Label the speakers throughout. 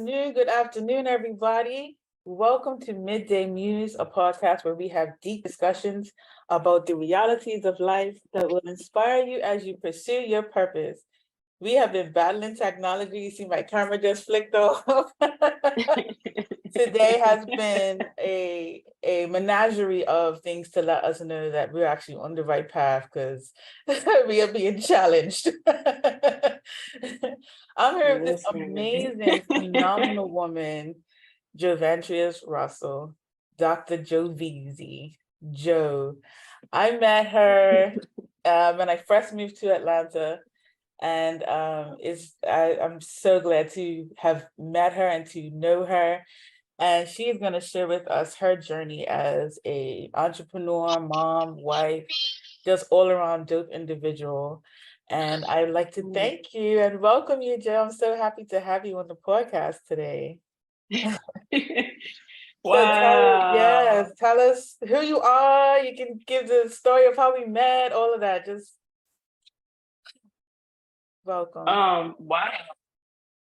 Speaker 1: Good afternoon, everybody. Welcome to Midday Muse, a podcast where we have deep discussions about the realities of life that will inspire you as you pursue your purpose. We have been battling technology. You see my camera just flicked off. Today has been a menagerie of things to let us know that we're actually on the right path because we are being challenged. I'm here with this amazing, phenomenal woman, JoVantreis Russell, Dr. JoVeezy, Jo. I met her when I first moved to Atlanta. And I'm so glad to have met her and to know her. And she is going to share with us her journey as a entrepreneur, mom, wife, just all around dope individual. And I'd like to thank you and welcome you, Jo. I'm so happy to have you on the podcast today.
Speaker 2: Wow.
Speaker 1: Tell us who you are. You can give the story of how we met, all of that. Just welcome.
Speaker 2: Wow.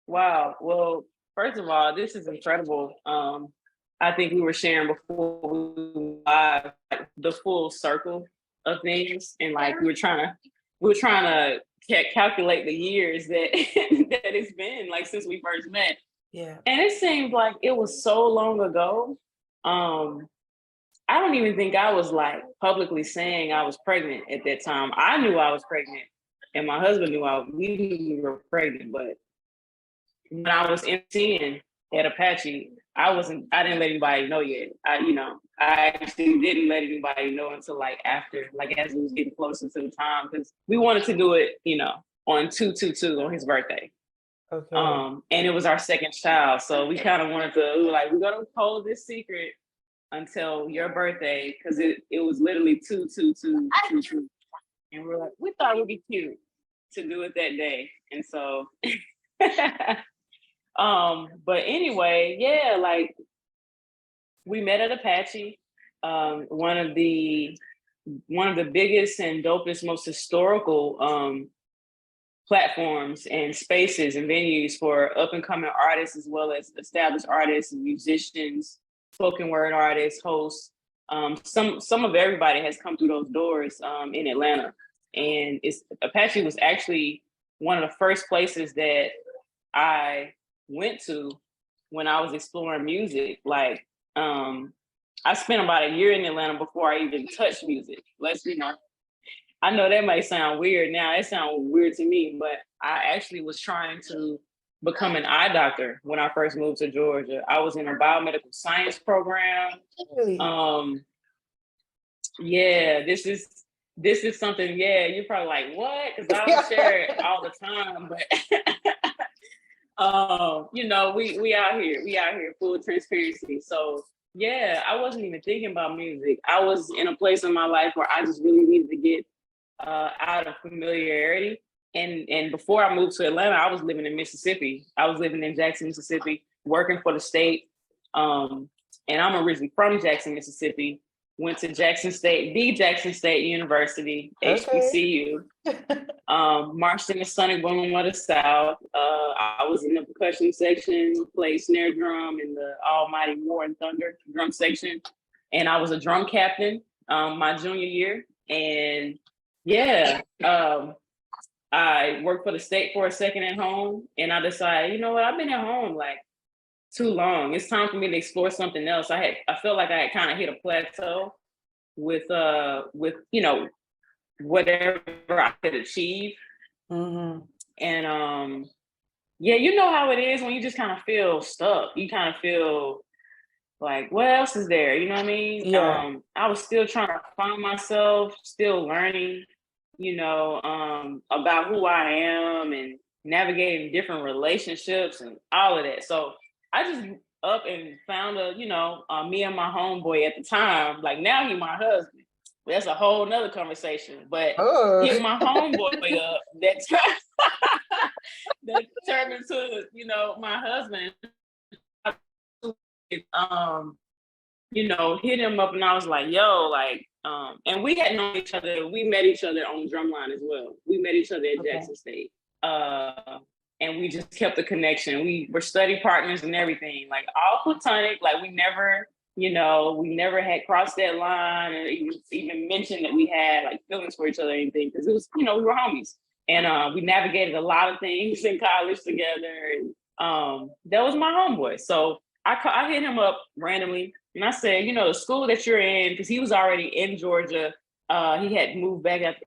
Speaker 2: Well, first of all, this is incredible. I think we were sharing before we were live, like, the full circle of things, and like we were trying to calculate the years that that it's been like since we first met.
Speaker 1: Yeah.
Speaker 2: And it seemed like it was so long ago. I don't even think I was like publicly saying I was pregnant at that time. I knew I was pregnant, and my husband knew we were pregnant. But when I was MCing at Apache, I didn't let anybody know yet. I actually didn't let anybody know until like after, like as we was getting closer to the time, because we wanted to do it, on 2/2/2 on his birthday.
Speaker 1: Okay.
Speaker 2: And it was our second child. So we kind of we were like, we're gonna hold this secret until your birthday, because it was literally 2/2/2/2. And we're like, we thought it would be cute to do it that day. And so but anyway, yeah, like we met at Apache, one of the biggest and dopest, most historical platforms and spaces and venues for up and coming artists, as well as established artists and musicians, spoken word artists, hosts. Some of everybody has come through those doors in Atlanta. And Apache was actually one of the first places that I went to when I was exploring music. Like, I spent about a year in Atlanta before I even touched music. I know that might sound weird now. It sounds weird to me, but I actually was trying to become an eye doctor when I first moved to Georgia. I was in a biomedical science program.
Speaker 1: Really?
Speaker 2: Yeah, this is something, yeah, you're probably like, what? Because I don't share it all the time, but we out here, full transparency. So yeah, I wasn't even thinking about music. I was in a place in my life where I just really needed to get out of familiarity. And before I moved to Atlanta, I was living in Mississippi. I was living in Jackson, Mississippi, working for the state. And I'm originally from Jackson, Mississippi. Went to Jackson State University, HBCU. Marched in the Sonic Boom of the South. I was in the percussion section, played snare drum in the Almighty War and Thunder drum section. And I was a drum captain my junior year. And yeah, I worked for the state for a second at home. And I decided, you know what, I've been at home like too long. It's time for me to explore something else. I felt like I had kind of hit a plateau with whatever I could achieve.
Speaker 1: Mm-hmm.
Speaker 2: And yeah, you know how it is when you just kind of feel stuck. You kind of feel like, what else is there? You know what I mean?
Speaker 1: Yeah.
Speaker 2: I was still trying to find myself, still learning, about who I am and navigating different relationships and all of that. So I just up and found me and my homeboy at the time. Like, now he my husband. That's a whole nother conversation. But hit my homeboy up that turned into, my husband. Hit him up, and I was like, yo, like, and we had known each other. We met each other on the drumline as well. We met each other at Jackson State. and we just kept the connection. We were study partners and everything, like all platonic. Like we never had crossed that line and even mentioned that we had like feelings for each other or anything, because it was, we were homies. And we navigated a lot of things in college together. And that was my homeboy. So I hit him up randomly and I said, the school that you're in, because he was already in Georgia. He had moved back after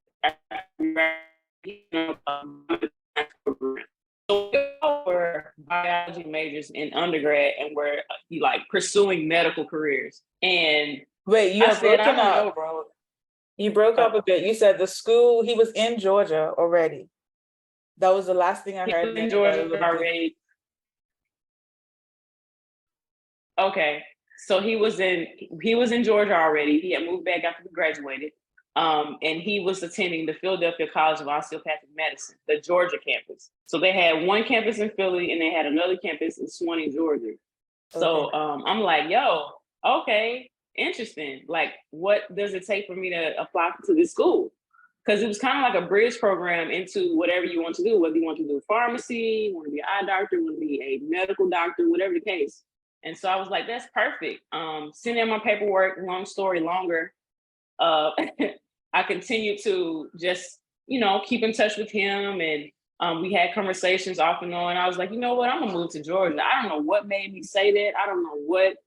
Speaker 2: so we were biology majors in undergrad and were like pursuing medical careers. And
Speaker 1: wait, you
Speaker 2: I
Speaker 1: have
Speaker 2: said, I
Speaker 1: broken
Speaker 2: don't
Speaker 1: up.
Speaker 2: know, bro.
Speaker 1: You broke up a bit. You said the school, he was in Georgia already. That was the last thing I
Speaker 2: He
Speaker 1: heard.
Speaker 2: was in Georgia already. Okay. So he was in Georgia already. He had moved back after we graduated. And he was attending the Philadelphia College of Osteopathic Medicine, the Georgia campus. So they had one campus in Philly and they had another campus in Swanee, Georgia. So I'm like, yo, okay, interesting. Like, what does it take for me to apply to this school? Because it was kind of like a bridge program into whatever you want to do, whether you want to do pharmacy, want to be an eye doctor, want to be a medical doctor, whatever the case. And so I was like, that's perfect. Send in my paperwork, long story longer. I continued to just, keep in touch with him. And we had conversations off and on. I was like, you know what, I'm gonna move to Georgia. I don't know what made me say that. I don't know what,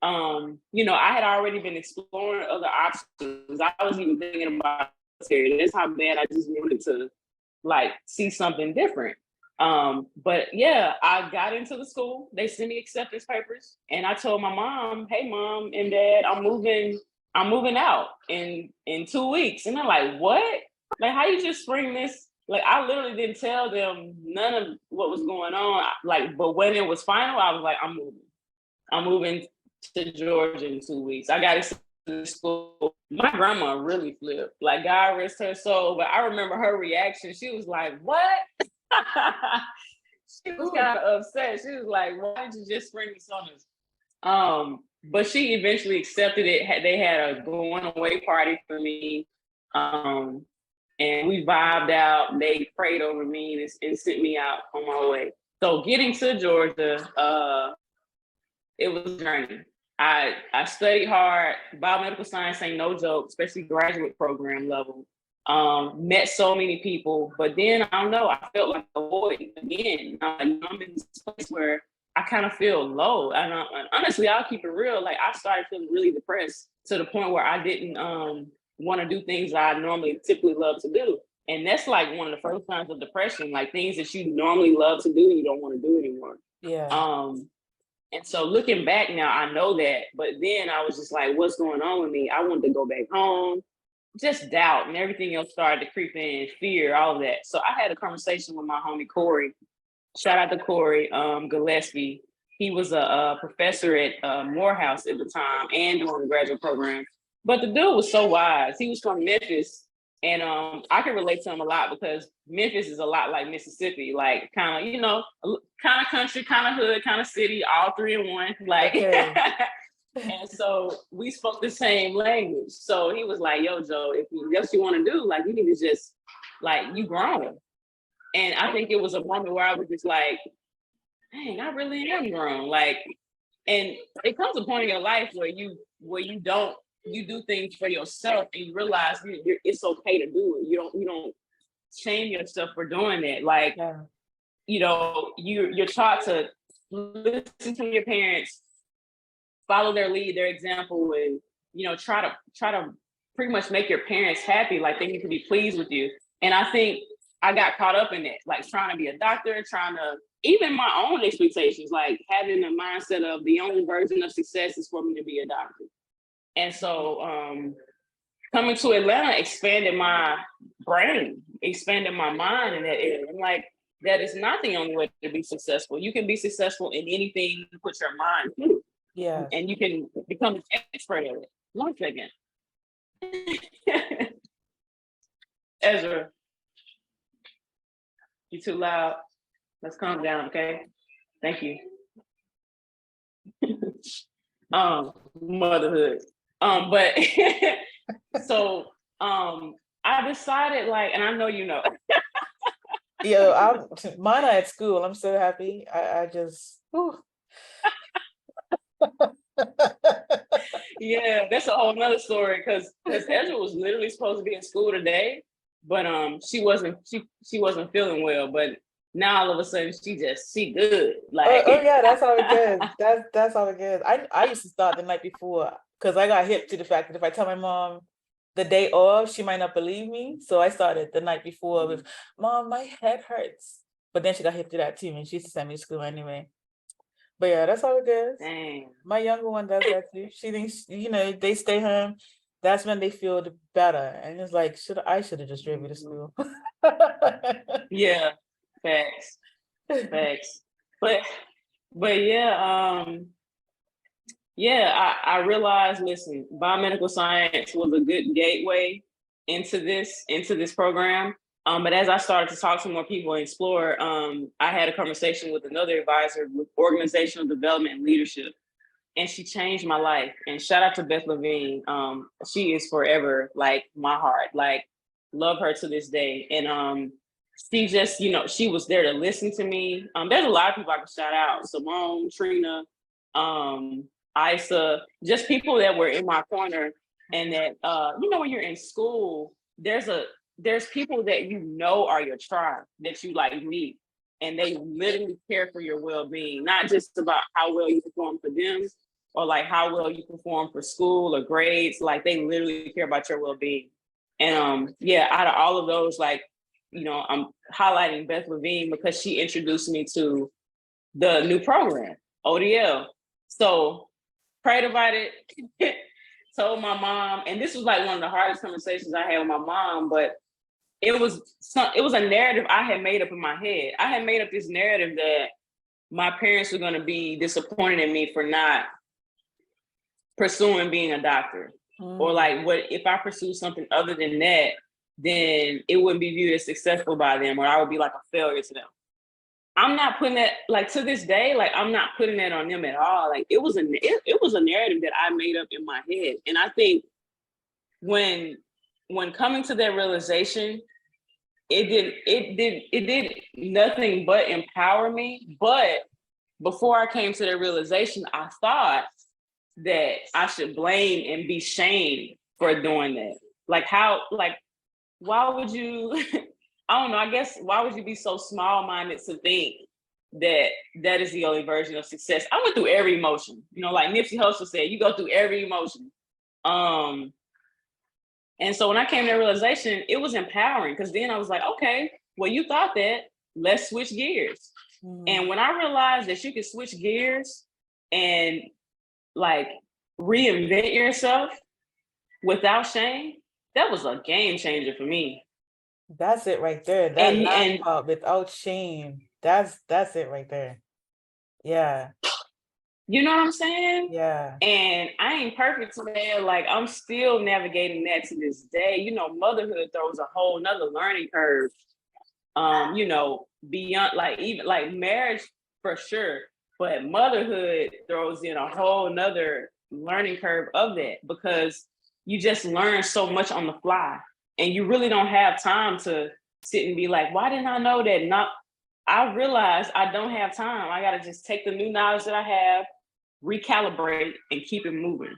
Speaker 2: I had already been exploring other options. I was even thinking about military. That's how bad I just wanted to like see something different. But yeah, I got into the school. They sent me acceptance papers and I told my mom, hey mom and dad, I'm moving out in 2 weeks. And they're like, what? Like, how you just spring this? Like, I literally didn't tell them none of what was going on. Like, but when it was final, I was like, I'm moving to Georgia in 2 weeks. I got to school. My grandma really flipped. Like, God rest her soul. But I remember her reaction. She was like, what? She was kind of upset. She was like, why did you just spring this on us? But she eventually accepted it. They had a going away party for me. And we vibed out. They prayed over me and sent me out on my way. So getting to Georgia, it was a journey. I studied hard. Biomedical science ain't no joke, especially graduate program level. Met so many people, but then I don't know, I felt like a void again. I'm in this place where I kind of feel low. And honestly, I'll keep it real. Like, I started feeling really depressed to the point where I didn't want to do things I normally typically love to do. And that's like one of the first signs of depression, like things that you normally love to do, you don't want to do anymore.
Speaker 1: Yeah.
Speaker 2: And so looking back now, I know that, but then I was just like, what's going on with me? I wanted to go back home, just doubt and everything else started to creep in, fear, all of that. So I had a conversation with my homie, Corey. Shout out to Corey Gillespie. He was a professor at Morehouse at the time and doing the graduate program. But the dude was so wise. He was from Memphis. And I can relate to him a lot because Memphis is a lot like Mississippi, like kind of, kind of country, kind of hood, kind of city, all three in one. Like, okay. And so we spoke the same language. So he was like, yo, Joe, if that's what you want to do, like, you need to just, like, you grown. And I think it was a moment where I was just like, dang, I really am grown. Like, and it comes a point in your life where you do things for yourself and you realize it's okay to do it. You don't shame yourself for doing it. Like, you're taught to listen to your parents, follow their lead, their example, and try to pretty much make your parents happy. Like, they need to be pleased with you. And I think I got caught up in it, like trying to be a doctor, trying to even my own expectations, like having the mindset of the only version of success is for me to be a doctor. And so coming to Atlanta expanded my brain, expanded my mind in that area. I'm like, that is not the only way to be successful. You can be successful in anything you put your mind to. Yeah. And you can become an expert at it. 1 second. Ezra, you too loud. Let's calm down, okay? Thank you. Motherhood. But so I decided, like, and I know
Speaker 1: Mine are at school. I'm so happy. I just, whew.
Speaker 2: Yeah, that's a whole nother story because Ezra was literally supposed to be in school today, but she wasn't feeling well. But now all of a sudden she good.
Speaker 1: Oh,
Speaker 2: Like
Speaker 1: oh yeah, that's how it goes. That's how it goes. I used to start the night before because I got hip to the fact that if I tell my mom the day off, she might not believe me. So I started the night before with, Mom, my head hurts. But then she got hip to that too, and she used to send me to school anyway. But yeah, that's how it goes.
Speaker 2: dang.
Speaker 1: My younger one does that too. She thinks, they stay home. That's when they feel better. And it's like, I should have just driven you to school.
Speaker 2: Yeah, facts, facts. But yeah, I realized, listen, biomedical science was a good gateway into this program. But as I started to talk to more people and explore, I had a conversation with another advisor with organizational development and leadership, and she changed my life. And shout out to Beth Levine. She is forever like my heart. Like, love her to this day. And she just, she was there to listen to me. There's a lot of people I can shout out: Simone, Trina, um, Isa, just people that were in my corner. And that when you're in school, there's people that are your tribe that you like meet, and they literally care for your well-being, not just about how well you perform for them or like how well you perform for school or grades. Like, they literally care about your well-being. And out of all of those, like, I'm highlighting Beth Levine because she introduced me to the new program, ODL. So prayed about it, told my mom, and this was like one of the hardest conversations I had with my mom, but it was a narrative I had made up in my head. I had made up this narrative that my parents were going to be disappointed in me for not pursuing being a doctor. Or like, what if I pursue something other than that, then it wouldn't be viewed as successful by them, or I would be like a failure to them. I'm not putting that, like, to this day, like, I'm not putting that on them at all. Like, it was a narrative that I made up in my head. And I think when coming to that realization, it did nothing but empower me. But before I came to that realization, I thought that I should blame and be shamed for doing that. Like, why would you, I don't know, I guess, why would you be so small-minded to think that is the only version of success? I went through every emotion, like Nipsey Hussle said, you go through every emotion. And so when I came to that realization, it was empowering, because then I was like, okay, well, you thought that, let's switch gears. And when I realized that you could switch gears and like reinvent yourself without shame, that was a game changer for me.
Speaker 1: That's it right there. That last part, without shame. That's it right there. Yeah.
Speaker 2: You know what I'm saying?
Speaker 1: Yeah.
Speaker 2: And I ain't perfect today. Like, I'm still navigating that to this day. Motherhood throws a whole nother learning curve. Beyond, like, even like marriage for sure, but motherhood throws in a whole nother learning curve of that, because you just learn so much on the fly, and you really don't have time to sit and be like, why didn't I know that? Not, I realized I don't have time. I got to just take the new knowledge that I have, recalibrate, and keep it moving.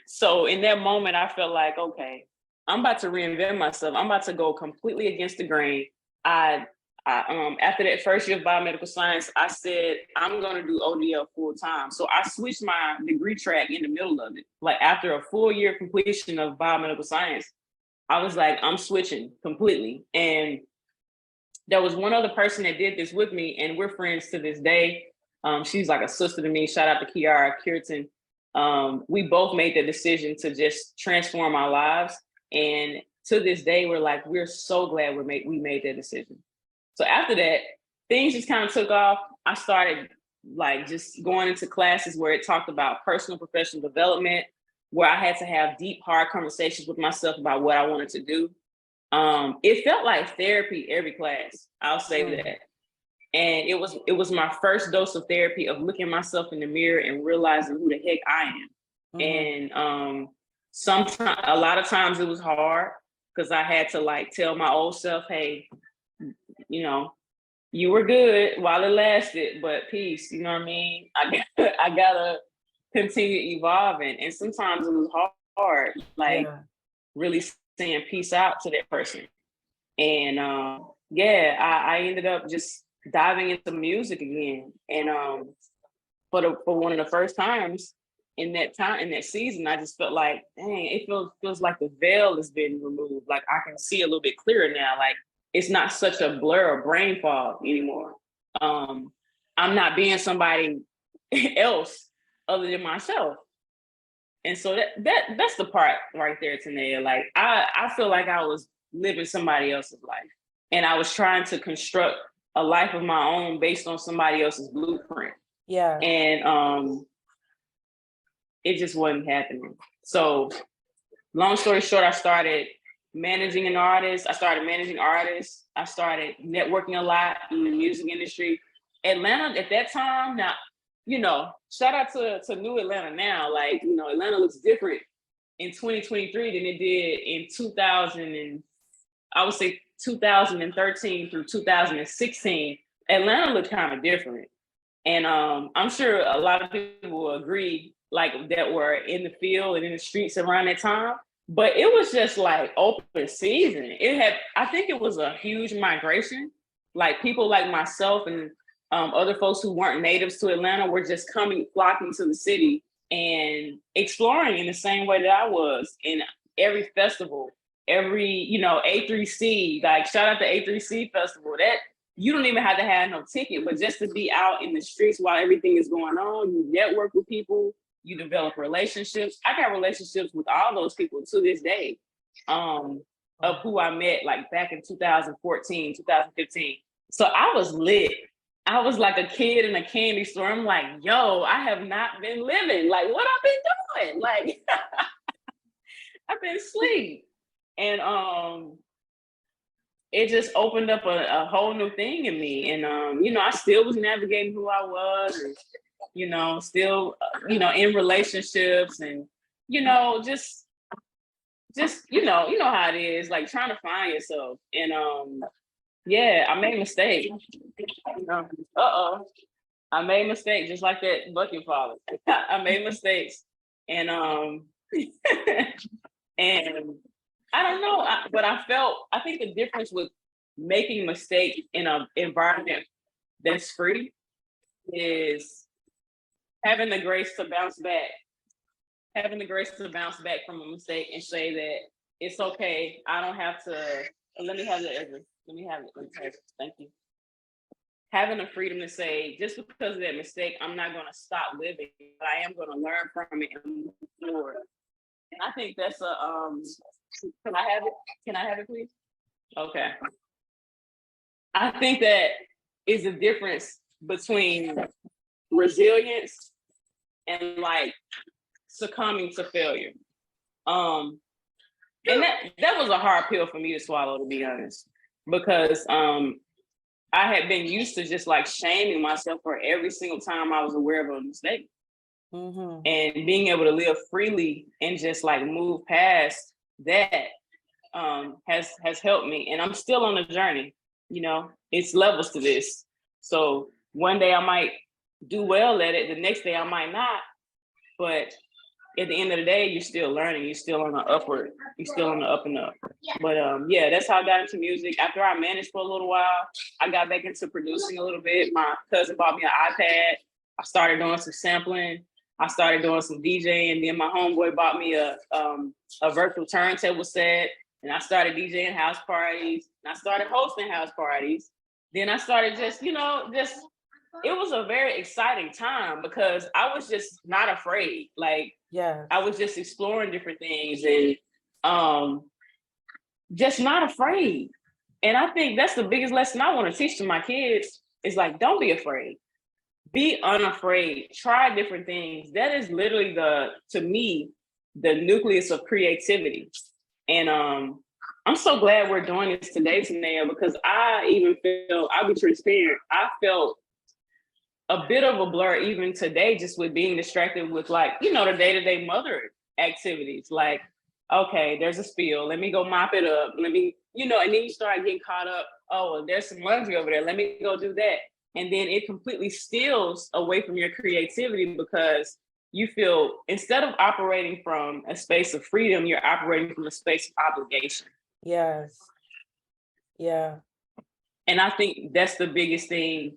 Speaker 2: So in that moment, I felt like, okay, I'm about to reinvent myself. I'm about to go completely against the grain. I after that first year of biomedical science, I said, I'm going to do ODL full time. So I switched my degree track in the middle of it. Like, after a full year completion of biomedical science, I was like, I'm switching completely. And there was one other person that did this with me, and we're friends to this day. She's like a sister to me. Shout out to Kiara Curtin. We both made the decision to just transform our lives. And to this day, we're so glad we made that decision. So after that, things just kind of took off. I started like just going into classes where it talked about personal professional development, where I had to have deep, hard conversations with myself about what I wanted to do. It felt like therapy every class. I'll say that. And it was my first dose of therapy, of looking myself in the mirror and realizing who the heck I am. And sometimes, a lot of times it was hard. because I had to like tell my old self, hey, you know, you were good while it lasted, but peace, you know what I mean? I gotta continue evolving. And sometimes it was hard, like
Speaker 1: Yeah.
Speaker 2: really saying peace out to that person. And yeah, I ended up just diving into music again. And for one of the first times in that season, I just felt like, dang, it feels like the veil has been removed. Like I can see a little bit clearer now. Like it's not such a blur or brain fog anymore. I'm not being somebody else other than myself. And so that's the part right there, Tanea. Like I feel like I was living somebody else's life. And I was trying to construct a life of my own based on somebody else's blueprint.
Speaker 1: Yeah.
Speaker 2: And it just wasn't happening. So long story short, I started managing artists. I started networking a lot in the music industry. Atlanta at that time, now, you know, shout out to new Atlanta now. Like, you know, Atlanta looks different in 2023 than it did in 2013 through 2016. Atlanta looked kind of different. And I'm sure a lot of people will agree, like that were in the field and in the streets around that time. But it was just like open season. I think it was a huge migration. Like people like myself and other folks who weren't natives to Atlanta were just flocking to the city and exploring in the same way that I was in every festival, every, you know, A3C, like shout out to A3C festival. That you don't even have to have no ticket, but just to be out in the streets while everything is going on, you network with people, you develop relationships. I got relationships with all those people to this day, of who I met like back in 2014, 2015. So I was lit. I was like a kid in a candy store. I'm like, yo, I have not been living. Like, what I've been doing? Like, I've been asleep. And it just opened up a whole new thing in me. And, you know, I still was navigating who I was and, you know, still, you know, in relationships and, you know, just, you know how it is, like trying to find yourself. And, yeah, I made mistakes. I made mistakes just like that bucket father. I made mistakes. And, and I don't know, but I think the difference with making mistakes in an environment that's free is having the grace to bounce back, from a mistake and say that it's okay. I don't have to, let me have it. Thank you. Having the freedom to say, just because of that mistake, I'm not going to stop living, but I am going to learn from it and move forward. And I think that's can I have it? Can I have it, please? Okay. I think that is the difference between resilience and like succumbing to failure. And that was a hard pill for me to swallow, to be honest, because I had been used to just like shaming myself for every single time I was aware of a mistake. Mm-hmm. And being able to live freely and just like move past that has helped me. And I'm still on the journey. You know, it's levels to this. So one day I might do well at it. The next day I might not. But at the end of the day, you're still learning. You're still on the upward. You're still on the up and up. But yeah, that's how I got into music. After I managed for a little while, I got back into producing a little bit. My cousin bought me an iPad. I started doing some sampling. I started doing some DJing. Then my homeboy bought me a virtual turntable set. And I started DJing house parties. And I started hosting house parties. Then I started just it was a very exciting time because I was just not afraid. Like, yeah, I was just exploring different things and just not afraid. And I think that's the biggest lesson I want to teach to my kids is like, don't be afraid. Be unafraid. Try different things. That is literally to me, the nucleus of creativity. And I'm so glad we're doing this today, Tanea, because I even feel, I'll be transparent, I felt a bit of a blur even today, just with being distracted with like, you know, the day-to-day mother activities. Like okay, there's a spill. Let me go mop it up. Let me, and then you start getting caught up. Oh, there's some laundry over there. Let me go do that. And then it completely steals away from your creativity because you feel instead of operating from a space of freedom, you're operating from a space of obligation.
Speaker 1: Yes. Yeah.
Speaker 2: And I think that's the biggest thing.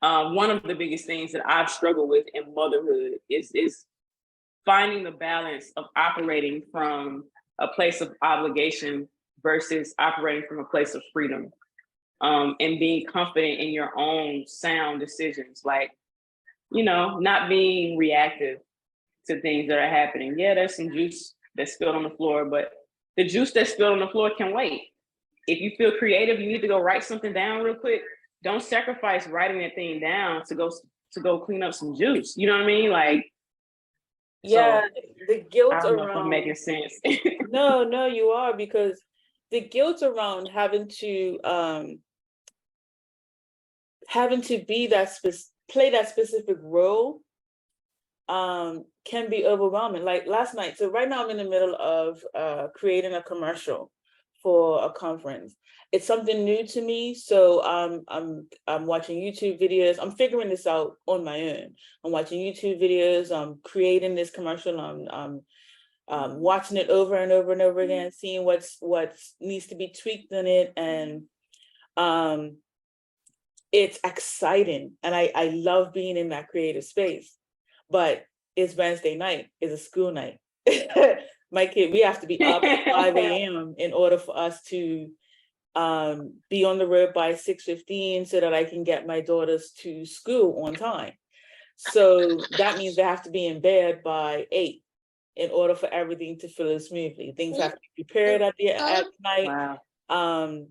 Speaker 2: One of the biggest things that I've struggled with in motherhood is finding the balance of operating from a place of obligation versus operating from a place of freedom, and being confident in your own sound decisions, like, not being reactive to things that are happening. Yeah, there's some juice that's spilled on the floor, but the juice that's spilled on the floor can wait. If you feel creative, you need to go write something down real quick. Don't sacrifice writing that thing down to go clean up some juice. You know what I mean? Like,
Speaker 1: Yeah,
Speaker 2: so
Speaker 1: the guilt
Speaker 2: I don't know if I'm
Speaker 1: around.
Speaker 2: making sense.
Speaker 1: No, you are, because the guilt around having to be play that specific role can be overwhelming. Like last night. So right now I'm in the middle of creating a commercial for a conference. It's something new to me, so I'm watching YouTube videos. I'm figuring this out on my own. I'm watching YouTube videos. I'm creating this commercial. I'm watching it over and over and over again, seeing what needs to be tweaked in it, and it's exciting, and I love being in that creative space. But it's Wednesday night, it's a school night. My kid, we have to be up at 5 a.m. in order for us to be on the road by 6:15 so that I can get my daughters to school on time. So that means they have to be in bed by 8 in order for everything to flow smoothly. Things have to be prepared at night.
Speaker 2: Wow.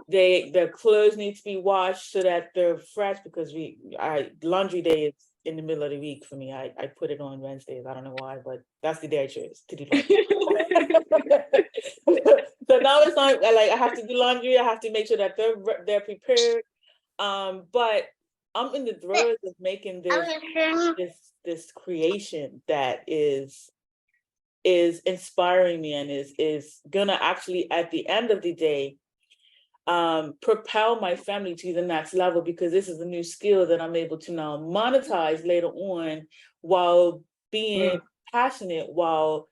Speaker 1: Their clothes need to be washed so that they're fresh, because laundry day is in the middle of the week for me. I put it on Wednesdays. I don't know why, but that's the day I chose to do laundry. So now it's not like I have to do laundry. I have to make sure that they're prepared. But I'm in the throes of making this creation that is inspiring me and is gonna actually at the end of the day propel my family to the next level, because this is a new skill that I'm able to now monetize later on while being passionate, while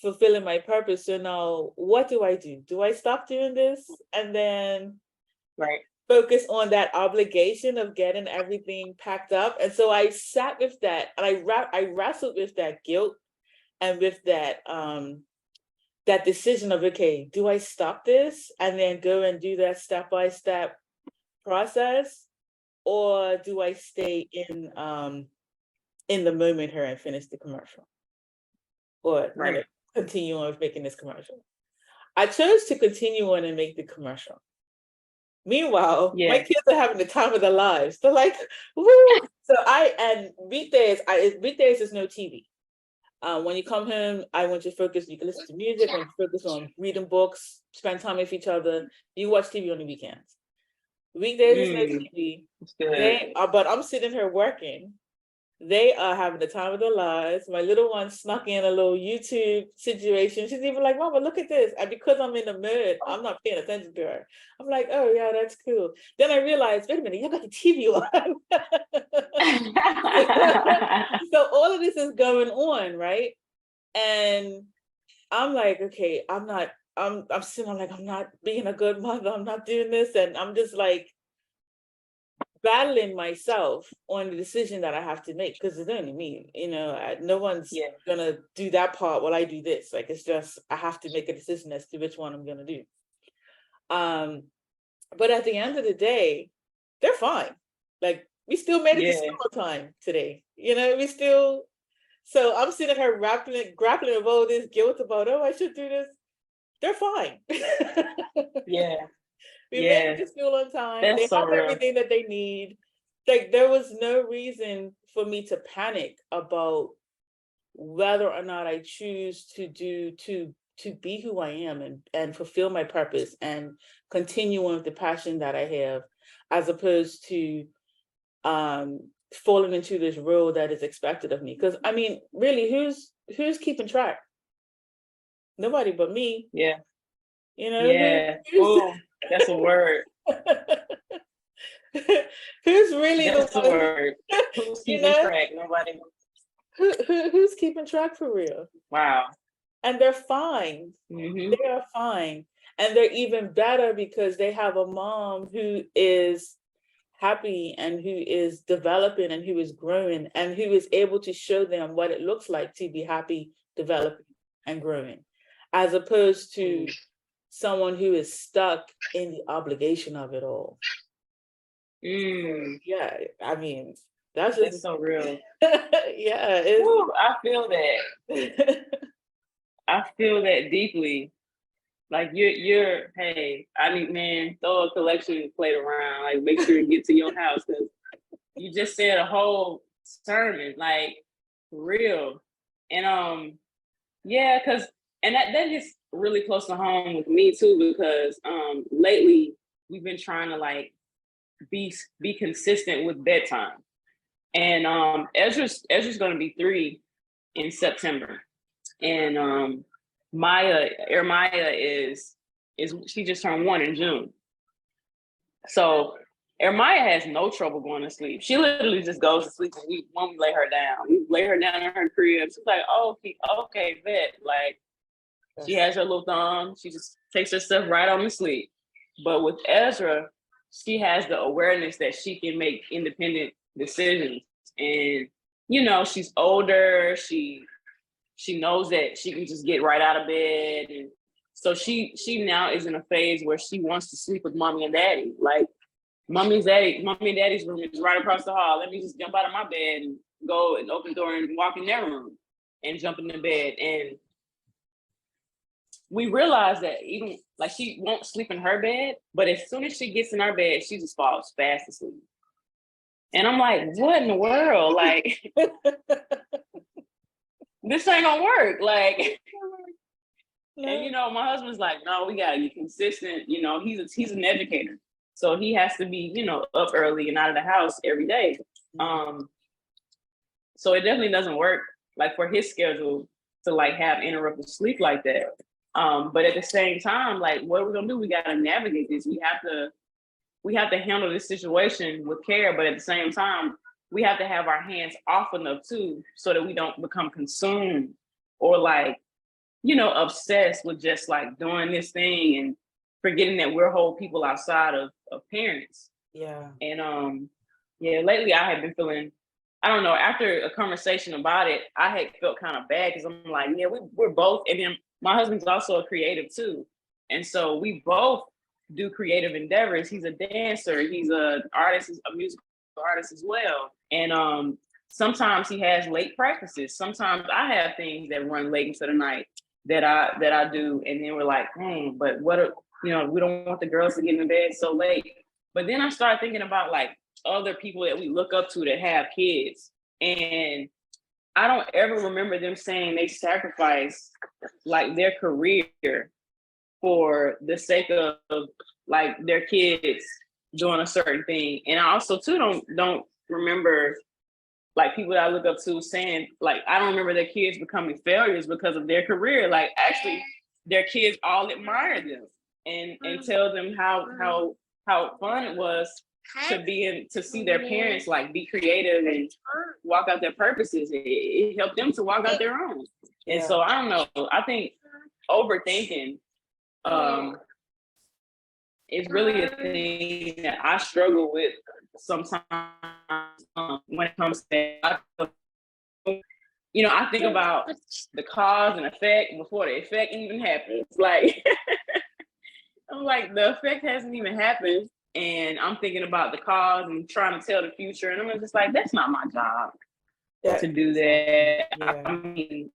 Speaker 1: fulfilling my purpose. So now what do I do? Do I stop doing this and then focus on that obligation of getting everything packed up? And so I sat with that, and I wrestled with that guilt and with that that decision of, okay, do I stop this and then go and do that step-by-step process, or do I stay in the moment here and finish the commercial, or continue on with making this commercial? I chose to continue on and make the commercial. Meanwhile, my kids are having the time of their lives. They're like, woo! So weekdays is no TV. When you come home, I want you to focus. You can listen to music, and focus on reading books, spend time with each other. You watch TV on the weekends. Weekdays is no TV. But I'm sitting here working. They are having the time of their lives. My little one snuck in a little YouTube situation. She's even like, Mama, look at this. And because I'm in the mood, I'm not paying attention to her. I'm like, oh yeah, that's cool. Then I realized, wait a minute, you got the TV on. So all of this is going on, right? And I'm like, okay, I'm sitting on like, I'm not being a good mother. I'm not doing this. And I'm just like battling myself on the decision that I have to make, because it's only me, no one's gonna do that part while I do this. Like, it's just, I have to make a decision as to which one I'm gonna do. But at the end of the day, they're fine. Like, we still made it to school on time today. So I'm sitting here grappling with all this guilt about, oh, I should do this. They're fine. We made it to school on time. They have everything that they need. Like, there was no reason for me to panic about whether or not I choose to be who I am and fulfill my purpose and continue on with the passion that I have, as opposed to falling into this role that is expected of me. Because I mean, really, who's keeping track? Nobody but me.
Speaker 2: Yeah.
Speaker 1: You know,
Speaker 2: Yeah. Oh, that's a word.
Speaker 1: who's really
Speaker 2: That's
Speaker 1: the
Speaker 2: a
Speaker 1: one,
Speaker 2: word. Who's
Speaker 1: you
Speaker 2: keeping
Speaker 1: know,
Speaker 2: track? Nobody.
Speaker 1: who's keeping track for real?
Speaker 2: Wow.
Speaker 1: And they're fine.
Speaker 2: Mm-hmm.
Speaker 1: They are fine. And they're even better because they have a mom who is happy and who is developing and who is growing and who is able to show them what it looks like to be happy, developing, and growing, as opposed to someone who is stuck in the obligation of it all. Yeah, I mean, that's just
Speaker 2: so real.
Speaker 1: yeah,
Speaker 2: Woo, I feel that. I feel that deeply. Like you're. Hey, I need, man, throw a collection plate around. Like, make sure you get to your house, because you just said a whole sermon, like, for real. And yeah, because and that is really close to home with me too, because lately we've been trying to like be consistent with bedtime. And Ezra's gonna be 3 in September. And Ermaya is she just turned 1 in June. So Ermaya has no trouble going to sleep. She literally just goes to sleep when we lay her down. We lay her down in her crib. She's like, oh, okay, bet. Like, she has her little thumb. She just takes her stuff right on to sleep. But with Ezra, she has the awareness that she can make independent decisions. And, you know, she's older. She knows that she can just get right out of bed. And so she now is in a phase where she wants to sleep with mommy and daddy. Like, mommy and daddy's room is right across the hall. Let me just jump out of my bed and go and open the door and walk in their room and jump in the bed. And we realized that even like she won't sleep in her bed, but as soon as she gets in her bed, she just falls fast asleep. And I'm like, what in the world? Like, this ain't gonna work. Like, no. And you know, my husband's like, no, we gotta be consistent. You know, he's an educator, so he has to be, you know, up early and out of the house every day. So it definitely doesn't work like for his schedule to like have interrupted sleep like that. But at the same time, like, what are we gonna do? We gotta navigate this. We have to handle this situation with care, but at the same time, we have to have our hands off enough too, so that we don't become consumed or like, you know, obsessed with just like doing this thing and forgetting that we're whole people outside of parents.
Speaker 1: Yeah.
Speaker 2: And yeah, lately I have been feeling, I don't know, after a conversation about it, I had felt kind of bad because I'm like, yeah, we're both, and then my husband's also a creative too. And so we both do creative endeavors. He's a dancer, he's a artist, a musical artist as well. And sometimes he has late practices. Sometimes I have things that run late into the night that I do. And then we're like, but we don't want the girls to get in bed so late. But then I started thinking about like other people that we look up to that have kids. And I don't ever remember them saying they sacrifice like their career for the sake of like their kids doing a certain thing. And I also too don't remember like people that I look up to saying like, I don't remember their kids becoming failures because of their career. Like, actually their kids all admire them and tell them how fun it was to see their parents like be creative and walk out their purposes. It helped them to walk out their own. And so I don't know, I think overthinking is really a thing that I struggle with sometimes when it comes to, you know, I think about the cause and effect before the effect even happens. Like, I'm like, the effect hasn't even happened, and I'm thinking about the cause and trying to tell the future, and I'm just like, that's not my job to do that. Yeah. I mean,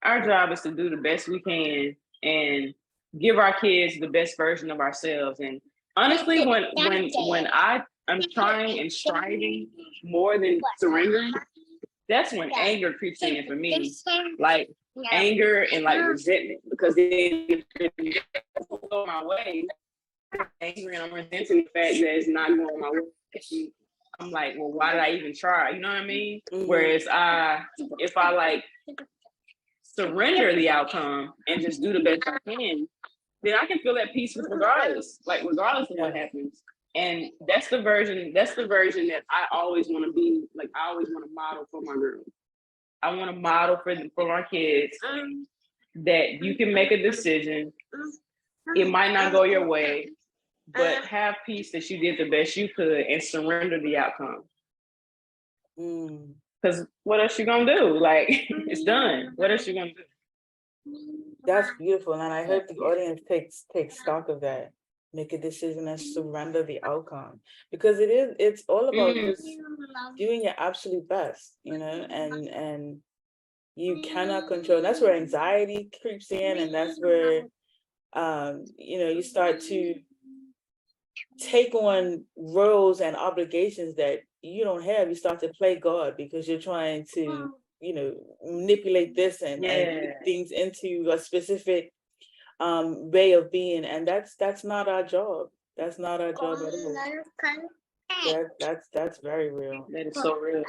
Speaker 2: our job is to do the best we can and give our kids the best version of ourselves. And honestly, when I am trying and striving more than surrendering, that's when anger creeps in for me. Like anger and like resentment, because then if it doesn't go my way, I'm angry and I'm resenting the fact that it's not going my way. I'm like, well, why did I even try? You know what I mean? Mm-hmm. Whereas if I like surrender the outcome and just do the best I can, then I can feel at peace with regardless of what happens. And that's the version that I always want to be. Like, I always want to model for my girls. I want to model for my kids that you can make a decision. It might not go your way, but have peace that you did the best you could and surrender the outcome. Because what else you gonna do? Like, it's done. What else you gonna do?
Speaker 1: That's beautiful, and I hope the audience takes stock of that. Make a decision and surrender the outcome, because it's all about just doing your absolute best, and you cannot control. That's where anxiety creeps in, and that's where you start to take on roles and obligations that you don't have. You start to play God because you're trying to manipulate this and get things into a specific way of being, and that's not our job. That's not our job at all. That's very real.
Speaker 2: That is so real.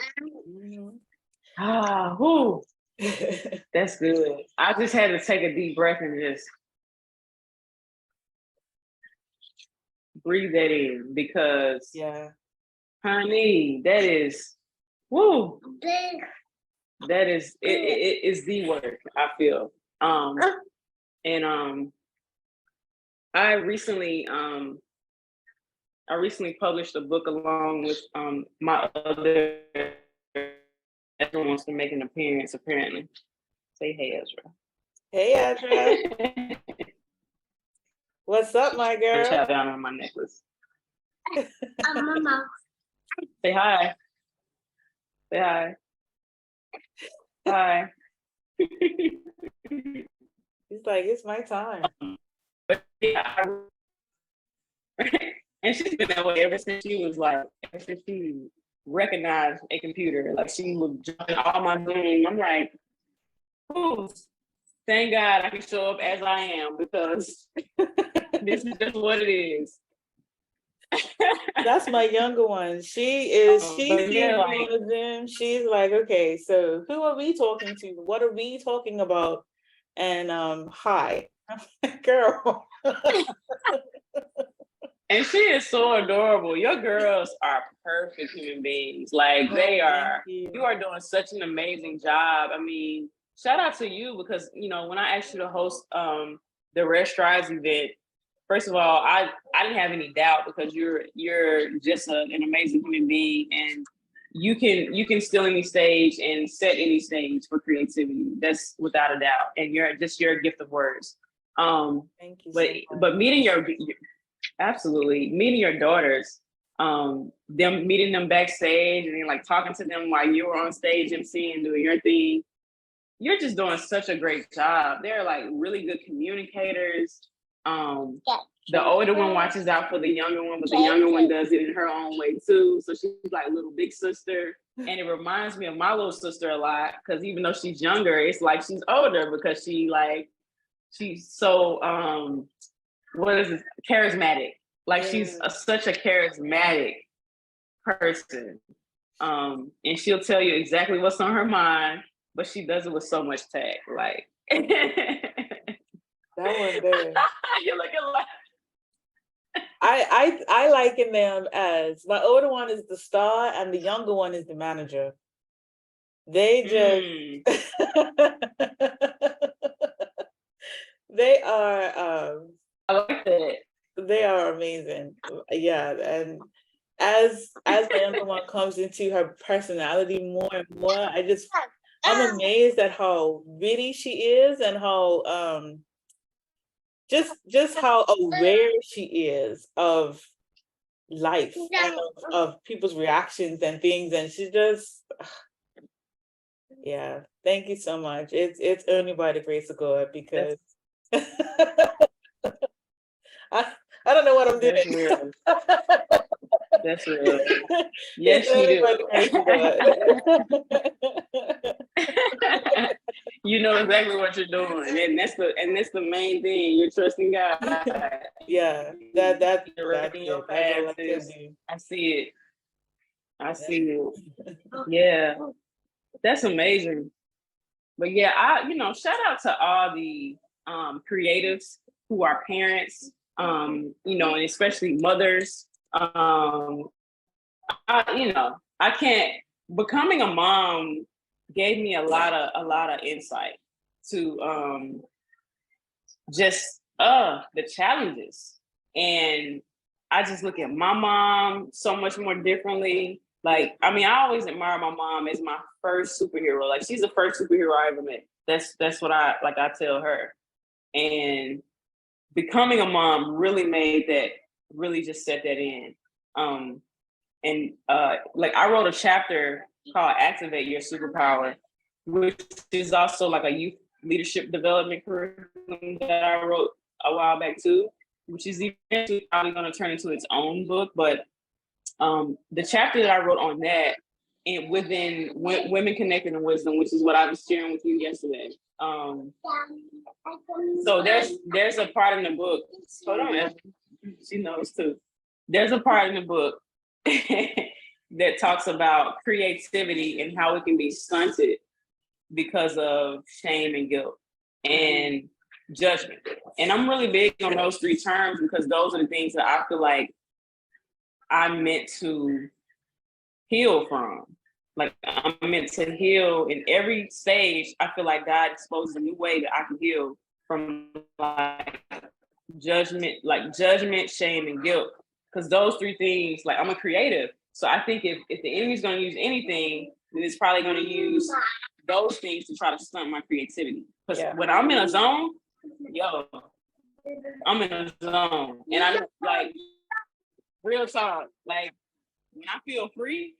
Speaker 2: Whoo. That's good. I just had to take a deep breath and just breathe that in, because honey, that is that is it is the work, I feel. And I recently published a book along with my other Ezra wants to make an appearance, apparently. Say hey, Ezra.
Speaker 1: Hey, Ezra. What's up, my girl?
Speaker 2: Shout down on my necklace. Mama. Say hi. Say hi. Hi.
Speaker 1: He's like, it's my time.
Speaker 2: But yeah, and she's been that way ever since she recognized a computer. Like, she would jump in all my Zoom. I'm like, thank God I can show up as I am, because this is just what it is.
Speaker 1: That's my younger one. She's like, okay, so who are we talking to? What are we talking about? And hi. Girl.
Speaker 2: And she is so adorable. Your girls are perfect human beings. Like, they are. You are doing such an amazing job. I mean, shout out to you, because when I asked you to host the JoVantreis event, first of all, I didn't have any doubt, because you're just an amazing human being, and you can steal any stage and set any stage for creativity. That's without a doubt. And you're a gift of words.
Speaker 1: Thank you.
Speaker 2: But meeting your daughters, meeting them backstage and then like talking to them while you were on stage emceeing, doing your thing. You're just doing such a great job. They're like really good communicators. The older one watches out for the younger one, but the younger one does it in her own way too. So she's like little big sister. And it reminds me of my little sister a lot, because even though she's younger, it's like she's older, because she's so charismatic. Like, she's such a charismatic person. And she'll tell you exactly what's on her mind, but she does it with so much tact. Like,
Speaker 1: that one there.
Speaker 2: You're looking like,
Speaker 1: I liken them as, my older one is the star and the younger one is the manager. They just they are
Speaker 2: I like that.
Speaker 1: They are amazing. Yeah, and as the younger one comes into her personality more and more, I'm amazed at how witty she is, and how just how aware she is of life and of people's reactions and things, and she just thank you so much. It's only by the grace of God, because I don't know what I'm doing.
Speaker 2: That's real. Yes, you do. You know exactly what you're doing, and that's the main thing. You're trusting God.
Speaker 1: Yeah, that's
Speaker 2: your path. I see it. Yeah, that's amazing. but yeah, shout out to all the creatives who are parents, and especially mothers. I can't. Becoming a mom gave me a lot of insight to just the challenges, and I just look at my mom so much more differently. Like, I mean, I always admire my mom as my first superhero. Like, she's the first superhero I ever met. That's what I tell her. And becoming a mom really made that, really just set that in. Like, I wrote a chapter called Activate Your Superpower, which is also like a youth leadership development curriculum that I wrote a while back too, which is eventually probably going to turn into its own book. But the chapter that I wrote on that, and within Women Connected in Wisdom, which is what I was sharing with you yesterday. So there's a part in the book. Hold on, she knows too. There's a part in the book that talks about creativity and how it can be stunted because of shame and guilt and judgment. And I'm really big on those three terms because those are the things that I feel like I'm meant to heal from. Like, I'm meant to heal in every stage. I feel like God exposes a new way that I can heal from like judgment, shame, and guilt. Because those three things, like, I'm a creative. So I think if the enemy's going to use anything, then it's probably going to use those things to try to stunt my creativity. Because when I'm in a zone, I'm in a zone. And I'm like, real talk, like, when I feel free,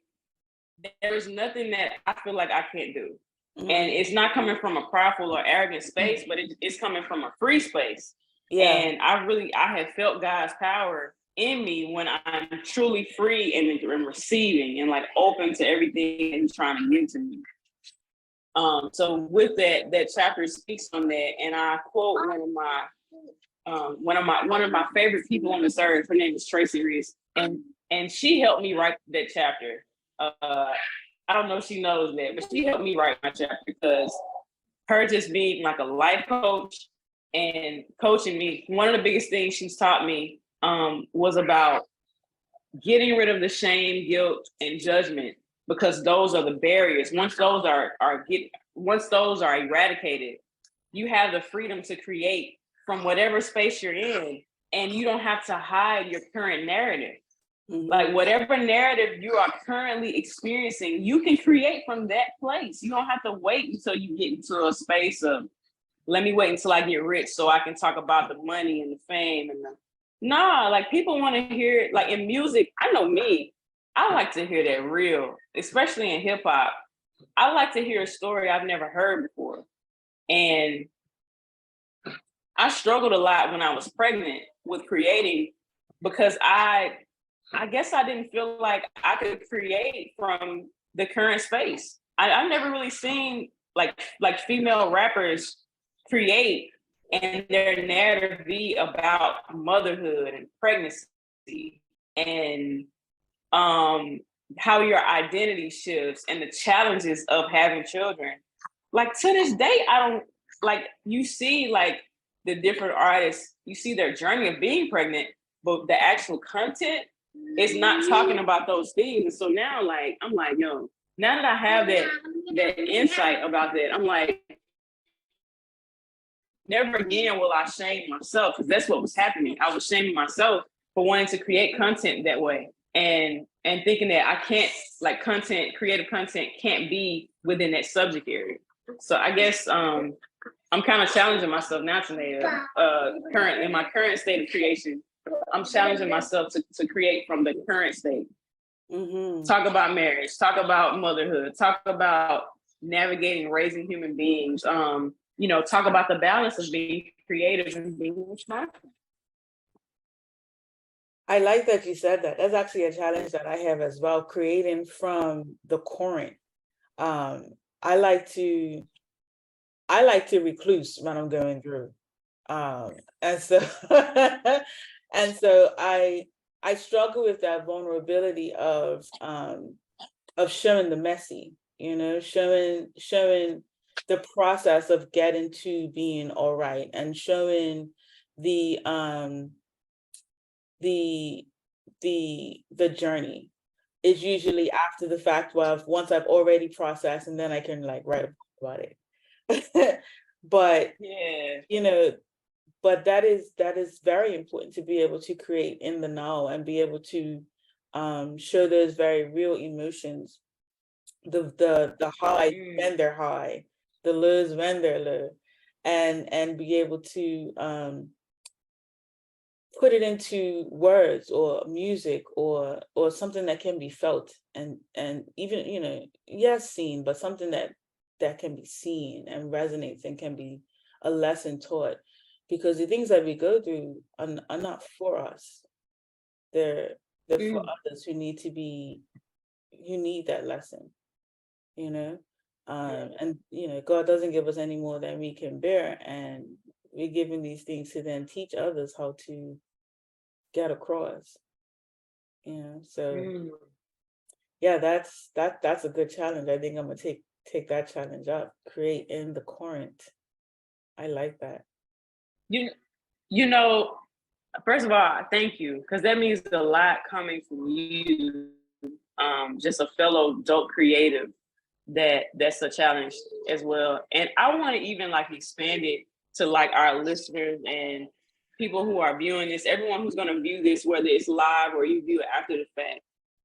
Speaker 2: there's nothing that I feel like I can't do. Mm-hmm. And it's not coming from a prideful or arrogant space, but it's coming from a free space. Yeah. And I have felt God's power in me when I'm truly free and receiving and like open to everything that He's trying to give to me. So with that chapter speaks on that, and I quote one of my favorite people on this earth. Her name is Tracy Reese, and she helped me write that chapter. I don't know if she knows that, but she helped me write my chapter because her just being like a life coach and coaching me. One of the biggest things she's taught me was about getting rid of the shame, guilt, and judgment, because those are the barriers. Once those are eradicated, you have the freedom to create from whatever space you're in, and you don't have to hide your current narrative. Mm-hmm. Like, whatever narrative you are currently experiencing, you can create from that place. You don't have to wait until you get into a space of, let me wait until I get rich so I can talk about the money and the fame and like, people want to hear it. Like, in music, I know me, I like to hear that real, especially in hip hop. I like to hear a story I've never heard before. And I struggled a lot when I was pregnant with creating, because I guess I didn't feel like I could create from the current space. I've never really seen like female rappers create and their narrative be about motherhood and pregnancy and how your identity shifts and the challenges of having children. Like, to this day, I don't, like, you see like the different artists, you see their journey of being pregnant, but the actual content is not talking about those things. And so now, like, I'm like, yo, now that I have that insight about that, I'm like, never again will I shame myself, because that's what was happening. I was shaming myself for wanting to create content that way, and thinking that I can't, like, creative content can't be within that subject area. So I guess I'm kind of challenging myself now, Tanea, in my current state of creation. I'm challenging myself to create from the current state. Mm-hmm. Talk about marriage, talk about motherhood, talk about navigating raising human beings, talk about the balance of being creative and being responsible.
Speaker 1: I like that you said that. That's actually a challenge that I have as well, creating from the current. I like to recluse when I'm going through. And so and so I struggle with that vulnerability of showing the messy, showing the process of getting to being all right, and showing the the journey is usually after the fact, well, once I've already processed, and then I can like write a book about it. But
Speaker 2: Yeah.
Speaker 1: you know, but that is very important, to be able to create in the now and be able to show those very real emotions, the highs when they're high, the lows when they're low, and be able to put it into words or music or something that can be felt, and even, yes, seen, but something that can be seen and resonates and can be a lesson taught, because the things that we go through are not for us. They're for others who need that lesson, you know. And God doesn't give us any more than we can bear, and we're given these things to then teach others how to get across. So yeah, that's a good challenge. I think I'm gonna take that challenge up. Create in the current. I like that.
Speaker 2: You know, first of all, thank you, because that means a lot coming from you, just a fellow dope creative. That's a challenge as well. And I want to even like expand it to like our listeners and people who are viewing this, everyone who's going to view this, whether it's live or you view it after the fact.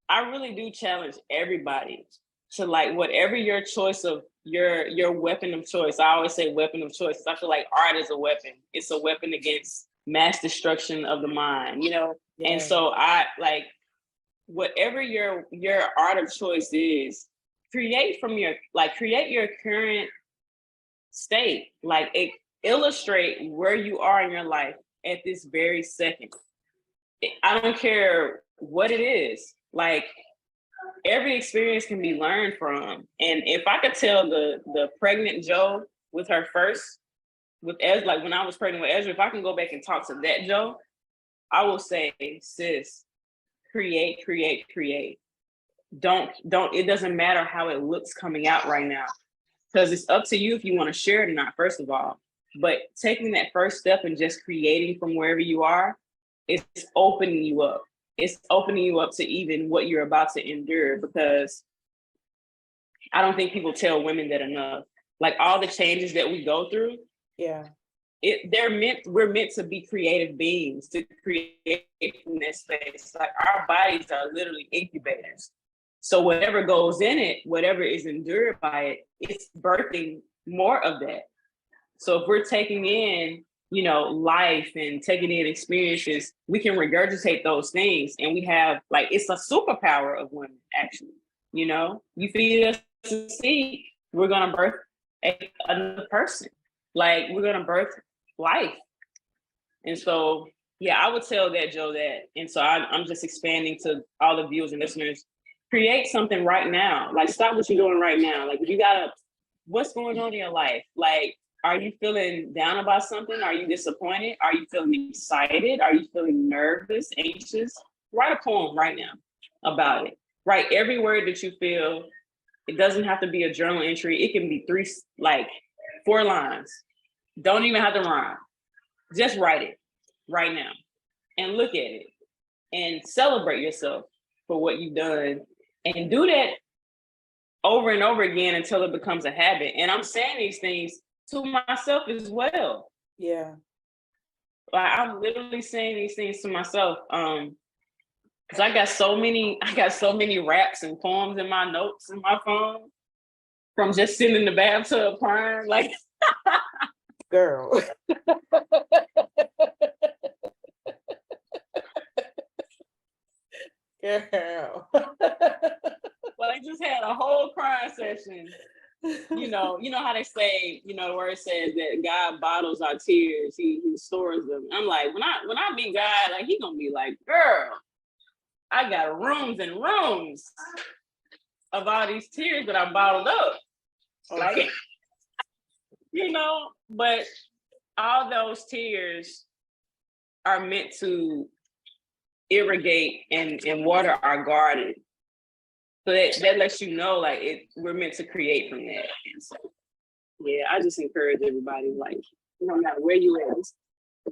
Speaker 2: I really do challenge everybody to like whatever your choice of your weapon of choice. I always say weapon of choice. I feel like art is a weapon. It's a weapon against mass destruction of the mind,
Speaker 1: Yeah.
Speaker 2: And so I like whatever your art of choice is, create your current state, illustrate where you are in your life at this very second. I don't care what it is, like every experience can be learned from. And if I could tell the pregnant Jo with her first, with Ezra, like when I was pregnant with Ezra, if I can go back and talk to that Jo, I will say, sis, create. Don't, it doesn't matter how it looks coming out right now, because it's up to you if you want to share it or not, first of all. But taking that first step and just creating from wherever you are, it's opening you up. It's opening you up to even what you're about to endure, because I don't think people tell women that enough. Like all the changes that we go through,
Speaker 1: Yeah.
Speaker 2: We're meant to be creative beings, to create from that space. Like our bodies are literally incubators. So whatever goes in it, whatever is endured by it, it's birthing more of that. So if we're taking in, life and taking in experiences, we can regurgitate those things. And we have it's a superpower of women, actually. You feed us a seed, we're gonna birth another person. Like we're gonna birth life. And so, yeah, I would tell that Jo that. And so I'm just expanding to all the viewers and listeners. Create something right now. Like stop what you're doing right now. Like if you what's going on in your life? Like, are you feeling down about something? Are you disappointed? Are you feeling excited? Are you feeling nervous, anxious? Write a poem right now about it. Write every word that you feel. It doesn't have to be a journal entry. It can be 4 lines. Don't even have to rhyme. Just write it right now and look at it and celebrate yourself for what you've done, and do that over and over again until it becomes a habit. And I'm saying these things to myself as well.
Speaker 1: Yeah.
Speaker 2: Like I'm literally saying these things to myself. Because I got so many raps and poems in my notes in my phone from just sitting in the bathtub crying. Like
Speaker 1: girl. Girl.
Speaker 2: Well, I just had a whole crying session. You know how they say, where it says that God bottles our tears, he stores them. I'm like, when I meet God, like he gonna be like, girl, I got rooms and rooms of all these tears that I bottled up. Okay. Like, but all those tears are meant to irrigate and water our garden. So that lets you know, like we're meant to create from that. And so, Yeah, I just encourage everybody, like, no matter where you at,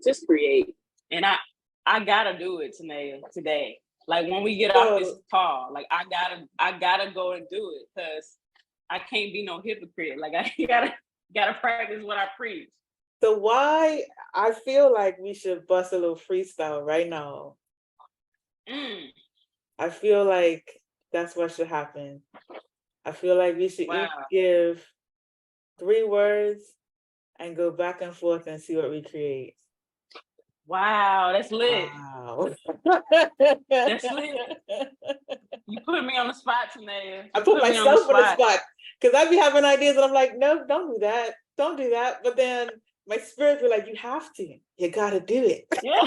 Speaker 2: just create. And I gotta do it today. Like when we get off this call, like I gotta go and do it because I can't be no hypocrite. Like I gotta practice what I preach.
Speaker 1: So why I feel like we should bust a little freestyle right now. I feel like that's what should happen. I feel like we should each give 3 words and go back and forth and see what we create.
Speaker 2: Wow, that's lit.
Speaker 1: Wow.
Speaker 2: That's lit. You put me on the spot, Tanea.
Speaker 1: I put myself on the spot because I'd be having ideas and I'm like, no, don't do that. Don't do that. But then my spirit be like, you have to. You got to do it. Yeah.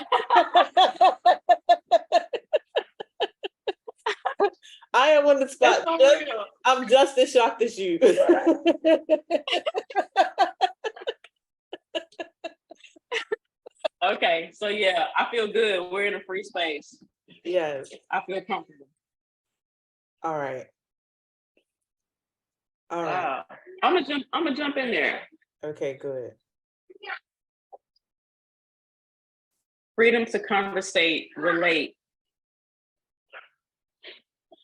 Speaker 1: I am on the spot. I'm just as shocked as you.
Speaker 2: Okay, so yeah, I feel good. We're in a free space.
Speaker 1: Yes.
Speaker 2: I feel comfortable.
Speaker 1: All right. All right.
Speaker 2: I'm gonna jump in there.
Speaker 1: Okay, good.
Speaker 2: Freedom to conversate, relate.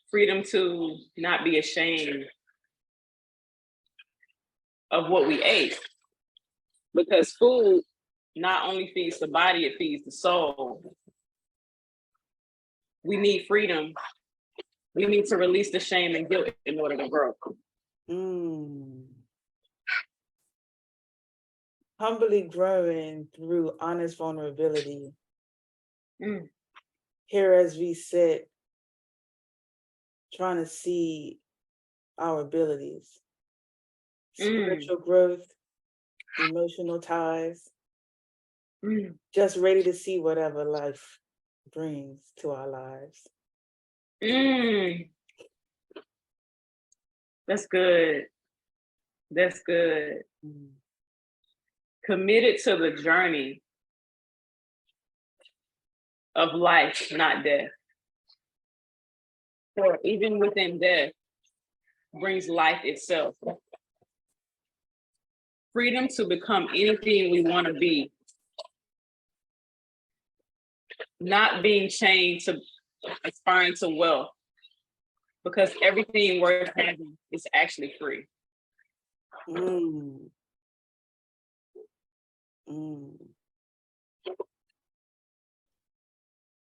Speaker 2: Freedom to not be ashamed of what we ate. Because food not only feeds the body, it feeds the soul. We need freedom. We need to release the shame and guilt in order to grow.
Speaker 1: Humbly growing through honest vulnerability. Here as we sit, trying to see our abilities. Spiritual growth, emotional ties, just ready to see whatever life brings to our lives.
Speaker 2: That's good. That's good. Committed to the journey of life, not death. For even within death brings life itself. Freedom to become anything we want to be. Not being chained to aspiring to wealth. Because everything worth having is actually free.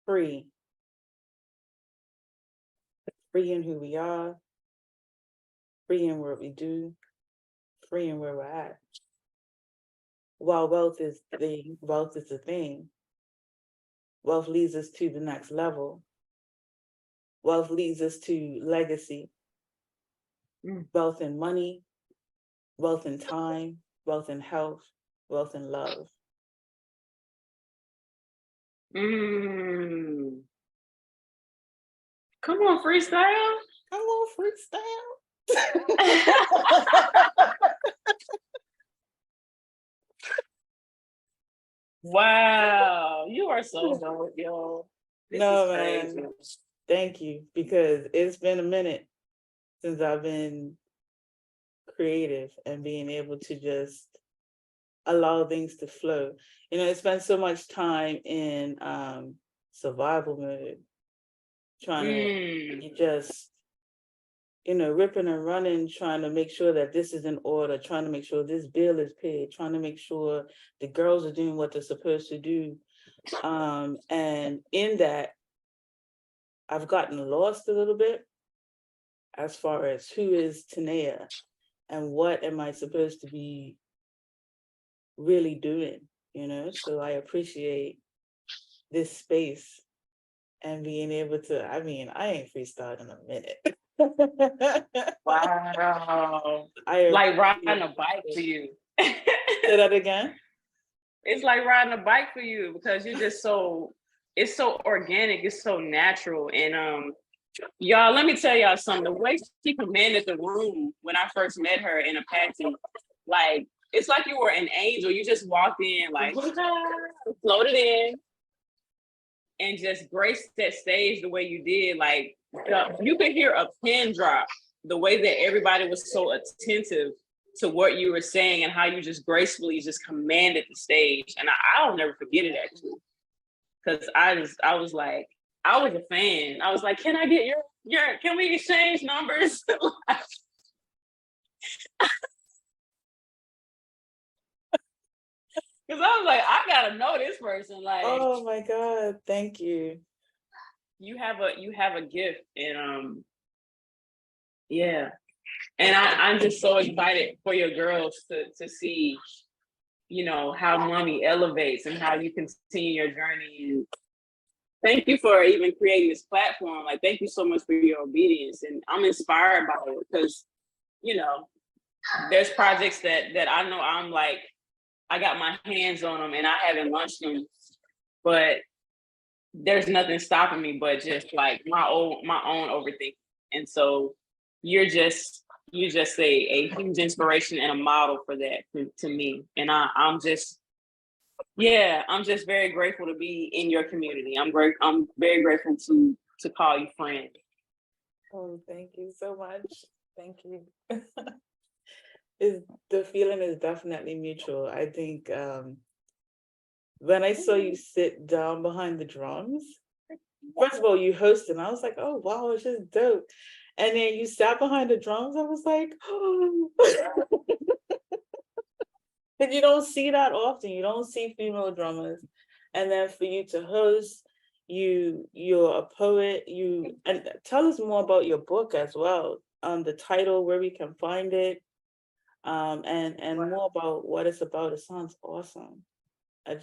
Speaker 1: Free. Free in who we are. Free in what we do. Free in where we're at. While wealth is the thing. Wealth leads us to the next level. Wealth leads us to legacy. Wealth in money, wealth in time, wealth in health, wealth in love.
Speaker 2: Come on, freestyle.
Speaker 1: Come on, freestyle.
Speaker 2: Wow, you are so dope, yo.
Speaker 1: No, man. Thank you, because it's been a minute since I've been creative and being able to just allow things to flow. You know, I spent so much time in survival mode, trying to just, you know, ripping and running, trying to make sure that this is in order, trying to make sure this bill is paid, trying to make sure the girls are doing what they're supposed to do. And in that, I've gotten lost a little bit as far as who is Tanea and what am I supposed to be really doing, you know? So I appreciate this space and being able to, I mean, I ain't freestyled in a minute.
Speaker 2: Wow. Like riding a bike for you.
Speaker 1: Say that again?
Speaker 2: It's like riding a bike for you because you're just it's so organic, it's so natural. And y'all, let me tell y'all something. The way she commanded the room when I first met her in Apache, like, it's like you were an angel. You just walked in, like, floated in, and just graced that stage the way you did. Like, you could hear a pin drop, the way that everybody was so attentive to what you were saying and how you just gracefully just commanded the stage. And I'll never forget it, actually. Because I was like, I was a fan. I was like, can I get your can we exchange numbers? Because I was like, I gotta know this person. Like,
Speaker 1: oh my God, thank you.
Speaker 2: You have a gift, and yeah. And I'm just so excited for your girls to see, how money elevates and how you continue your journey. And thank you for even creating this platform. Like, thank you so much for your obedience. And I'm inspired by it because, there's projects that I know I'm like, I got my hands on them and I haven't launched them, but there's nothing stopping me but just like my own overthinking. And so you're just a huge inspiration and a model for that to me. And I'm just very grateful to be in your community. I'm very grateful to call you friend.
Speaker 1: Oh, thank you so much. Thank you. The feeling is definitely mutual. I think when I saw you sit down behind the drums, first of all, you hosted, and I was like, oh wow, it's just dope. And then you sat behind the drums, I was like, oh. Because you don't see that often. You don't see female drummers. And then for you to host, you're a poet. And tell us more about your book as well. The title, where we can find it, and more about what it's about. It sounds awesome. I'm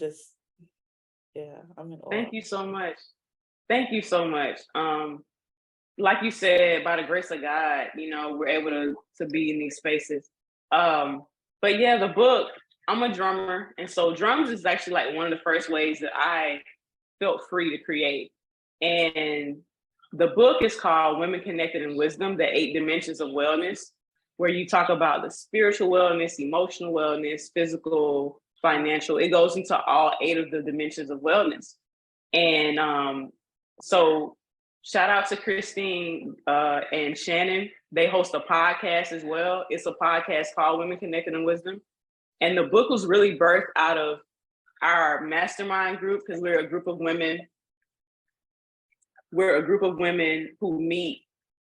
Speaker 1: in awe.
Speaker 2: Thank you so much. Thank you so much. Like you said, by the grace of God, we're able to be in these spaces. But yeah, the book, I'm a drummer. And so drums is actually like one of the first ways that I felt free to create. And the book is called Women Connected in Wisdom, the 8 Dimensions of Wellness, where you talk about the spiritual wellness, emotional wellness, physical, financial. It goes into all 8 of the dimensions of wellness. And so shout out to Christine and Shannon. They host a podcast as well. It's a podcast called Women Connected in Wisdom. And the book was really birthed out of our mastermind group because we're a group of women. We're a group of women who meet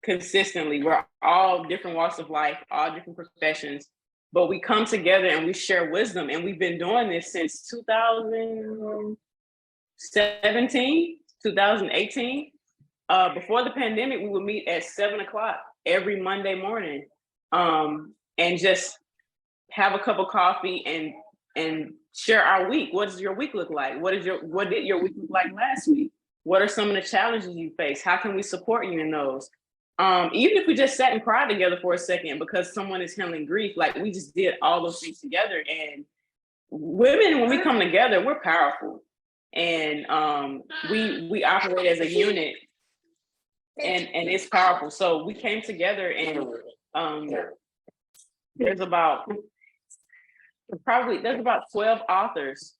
Speaker 2: consistently. We're all different walks of life, all different professions, but we come together and we share wisdom. And we've been doing this since 2017, 2018. Before the pandemic, we would meet at 7:00 every Monday morning, and just have a cup of coffee and share our week. What does your week look like? What did your week look like last week? What are some of the challenges you face? How can we support you in those? Even if we just sat and cried together for a second because someone is handling grief, like we just did all those things together. And women, when we come together, we're powerful, and we operate as a unit, and it's powerful. So we came together, and there's about 12 authors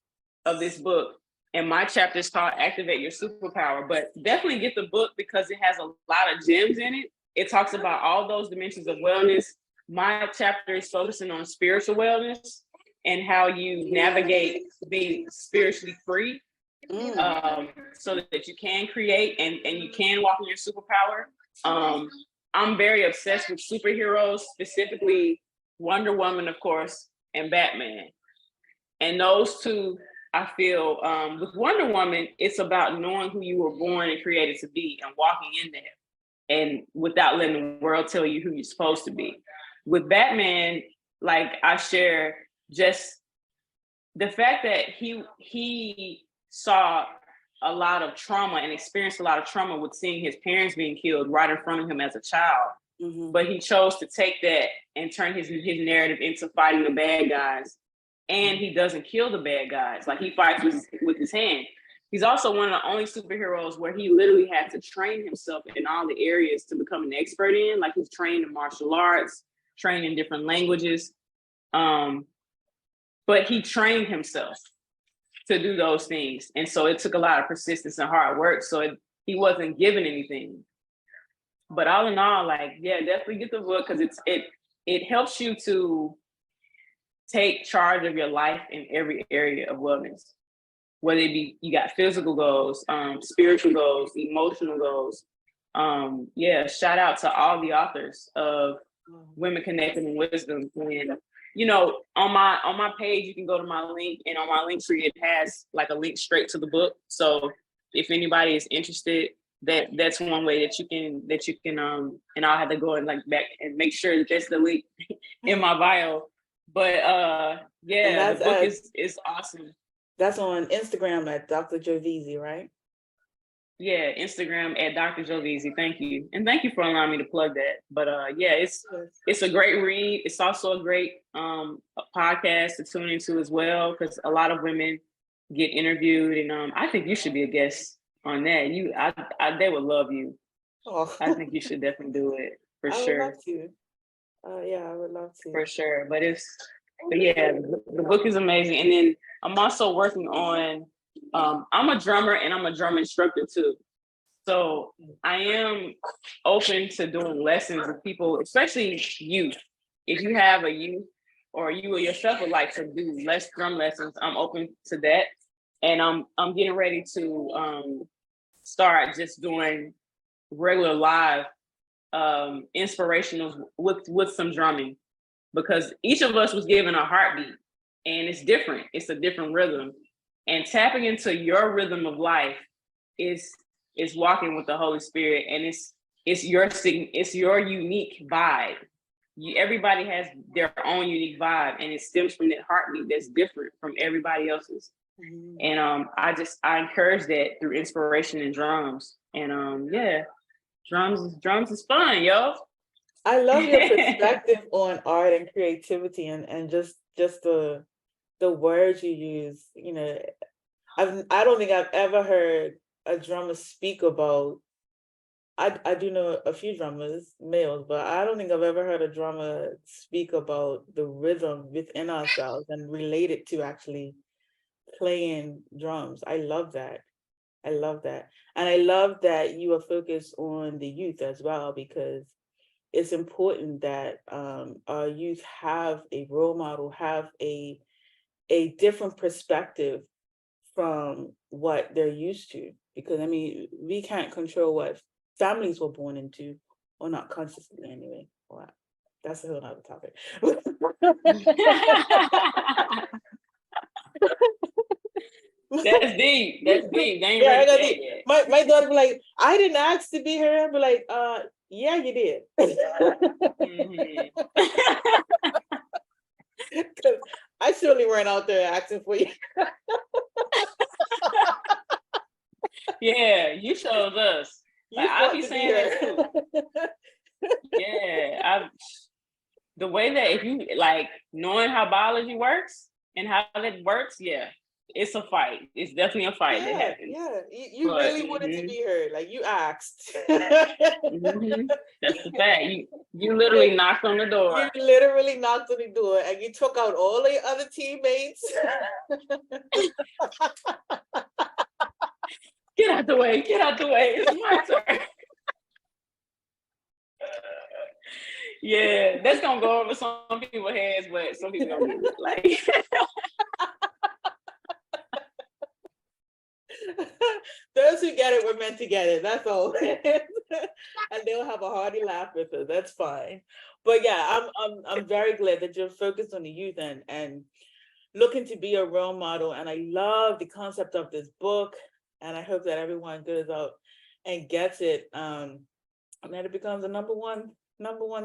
Speaker 2: of this book. And my chapter is called Activate Your Superpower, but definitely get the book because it has a lot of gems in it. It talks about all those dimensions of wellness. My chapter is focusing on spiritual wellness and how you navigate being spiritually free, so that you can create and you can walk in your superpower. I'm very obsessed with superheroes, specifically Wonder Woman, of course, and Batman. And those two, I feel, with Wonder Woman, it's about knowing who you were born and created to be and walking in that, and without letting the world tell you who you're supposed to be. With Batman, like I share just the fact that he saw a lot of trauma and experienced a lot of trauma with seeing his parents being killed right in front of him as a child. Mm-hmm. But he chose to take that and turn his narrative into fighting the bad guys. And he doesn't kill the bad guys. Like, he fights with his hand. He's also one of the only superheroes where he literally had to train himself in all the areas to become an expert in. Like, he's trained in martial arts, trained in different languages. But he trained himself to do those things. And so it took a lot of persistence and hard work. So he wasn't given anything. But all in all, like, yeah, definitely get the book because it helps you to take charge of your life in every area of wellness. Whether it be you got physical goals, spiritual goals, emotional goals. Yeah, shout out to all the authors of Women Connected in Wisdom. And on my page, you can go to my link, and on my link tree, it has like a link straight to the book. So if anybody is interested, that's one way that you can and I'll have to go and like back and make sure that that's the link in my bio. But yeah, the book is awesome.
Speaker 1: That's on Instagram at Dr. JoVantreis, right?
Speaker 2: Yeah, Instagram at Dr. JoVantreis. Thank you. And thank you for allowing me to plug that. But yeah, it's a great read. It's also a great podcast to tune into as well, because a lot of women get interviewed, and I think you should be a guest on that. They would love you. Oh. I think you should definitely do it for sure.
Speaker 1: I would love to. Yeah, I would love to.
Speaker 2: For sure. But yeah, the book is amazing. And then I'm also working on, I'm a drummer and I'm a drum instructor too. So I am open to doing lessons with people, especially youth. If you have a youth or you yourself would like to do less drum lessons, I'm open to that. And I'm getting ready to start just doing regular live inspirationals with some drumming, because each of us was given a heartbeat, and it's different. It's a different rhythm, and tapping into your rhythm of life is walking with the Holy Spirit, and it's your unique vibe. Everybody has their own unique vibe, and it stems from that heartbeat that's different from everybody else's. Mm-hmm. And I encourage that through inspiration and drums. And yeah, drums is fun, yo.
Speaker 1: I love your perspective on art and creativity, and just the words you use. I don't think I've ever heard a drummer speak about. I do know a few drummers, males, but I don't think I've ever heard a drummer speak about the rhythm within ourselves and relate it to actually playing drums. I love that. And I love that you are focused on the youth as well, because it's important that our youth have a role model, have a different perspective from what they're used to. Because we can't control what families were born into, or not consciously anyway. Well, that's a whole other topic.
Speaker 2: That's deep.
Speaker 1: Yeah, my daughter be like, I didn't ask to be here. I'd be like, yeah, you did. Mm-hmm. I surely weren't out there asking for you.
Speaker 2: Yeah, you showed us. Like, I'll be saying that too. Yeah, the way that if you like knowing how biology works and how it works, yeah, it's a fight. It's definitely a fight that happens.
Speaker 1: Yeah, you really wanted to be heard. Like, you asked.
Speaker 2: Mm-hmm. That's the fact. You literally knocked on the door.
Speaker 1: You literally knocked on the door, and you took out all the other teammates.
Speaker 2: Get out the way. It's my turn. Yeah, that's gonna go over some people's heads, but some people don't get it. Like,
Speaker 1: those who get it were meant to get it. That's all. And they'll have a hearty laugh with us. That's fine. But yeah, I'm very glad that you're focused on the youth and looking to be a role model. And I love the concept of this book. And I hope that everyone goes out and gets it. And that it becomes a number one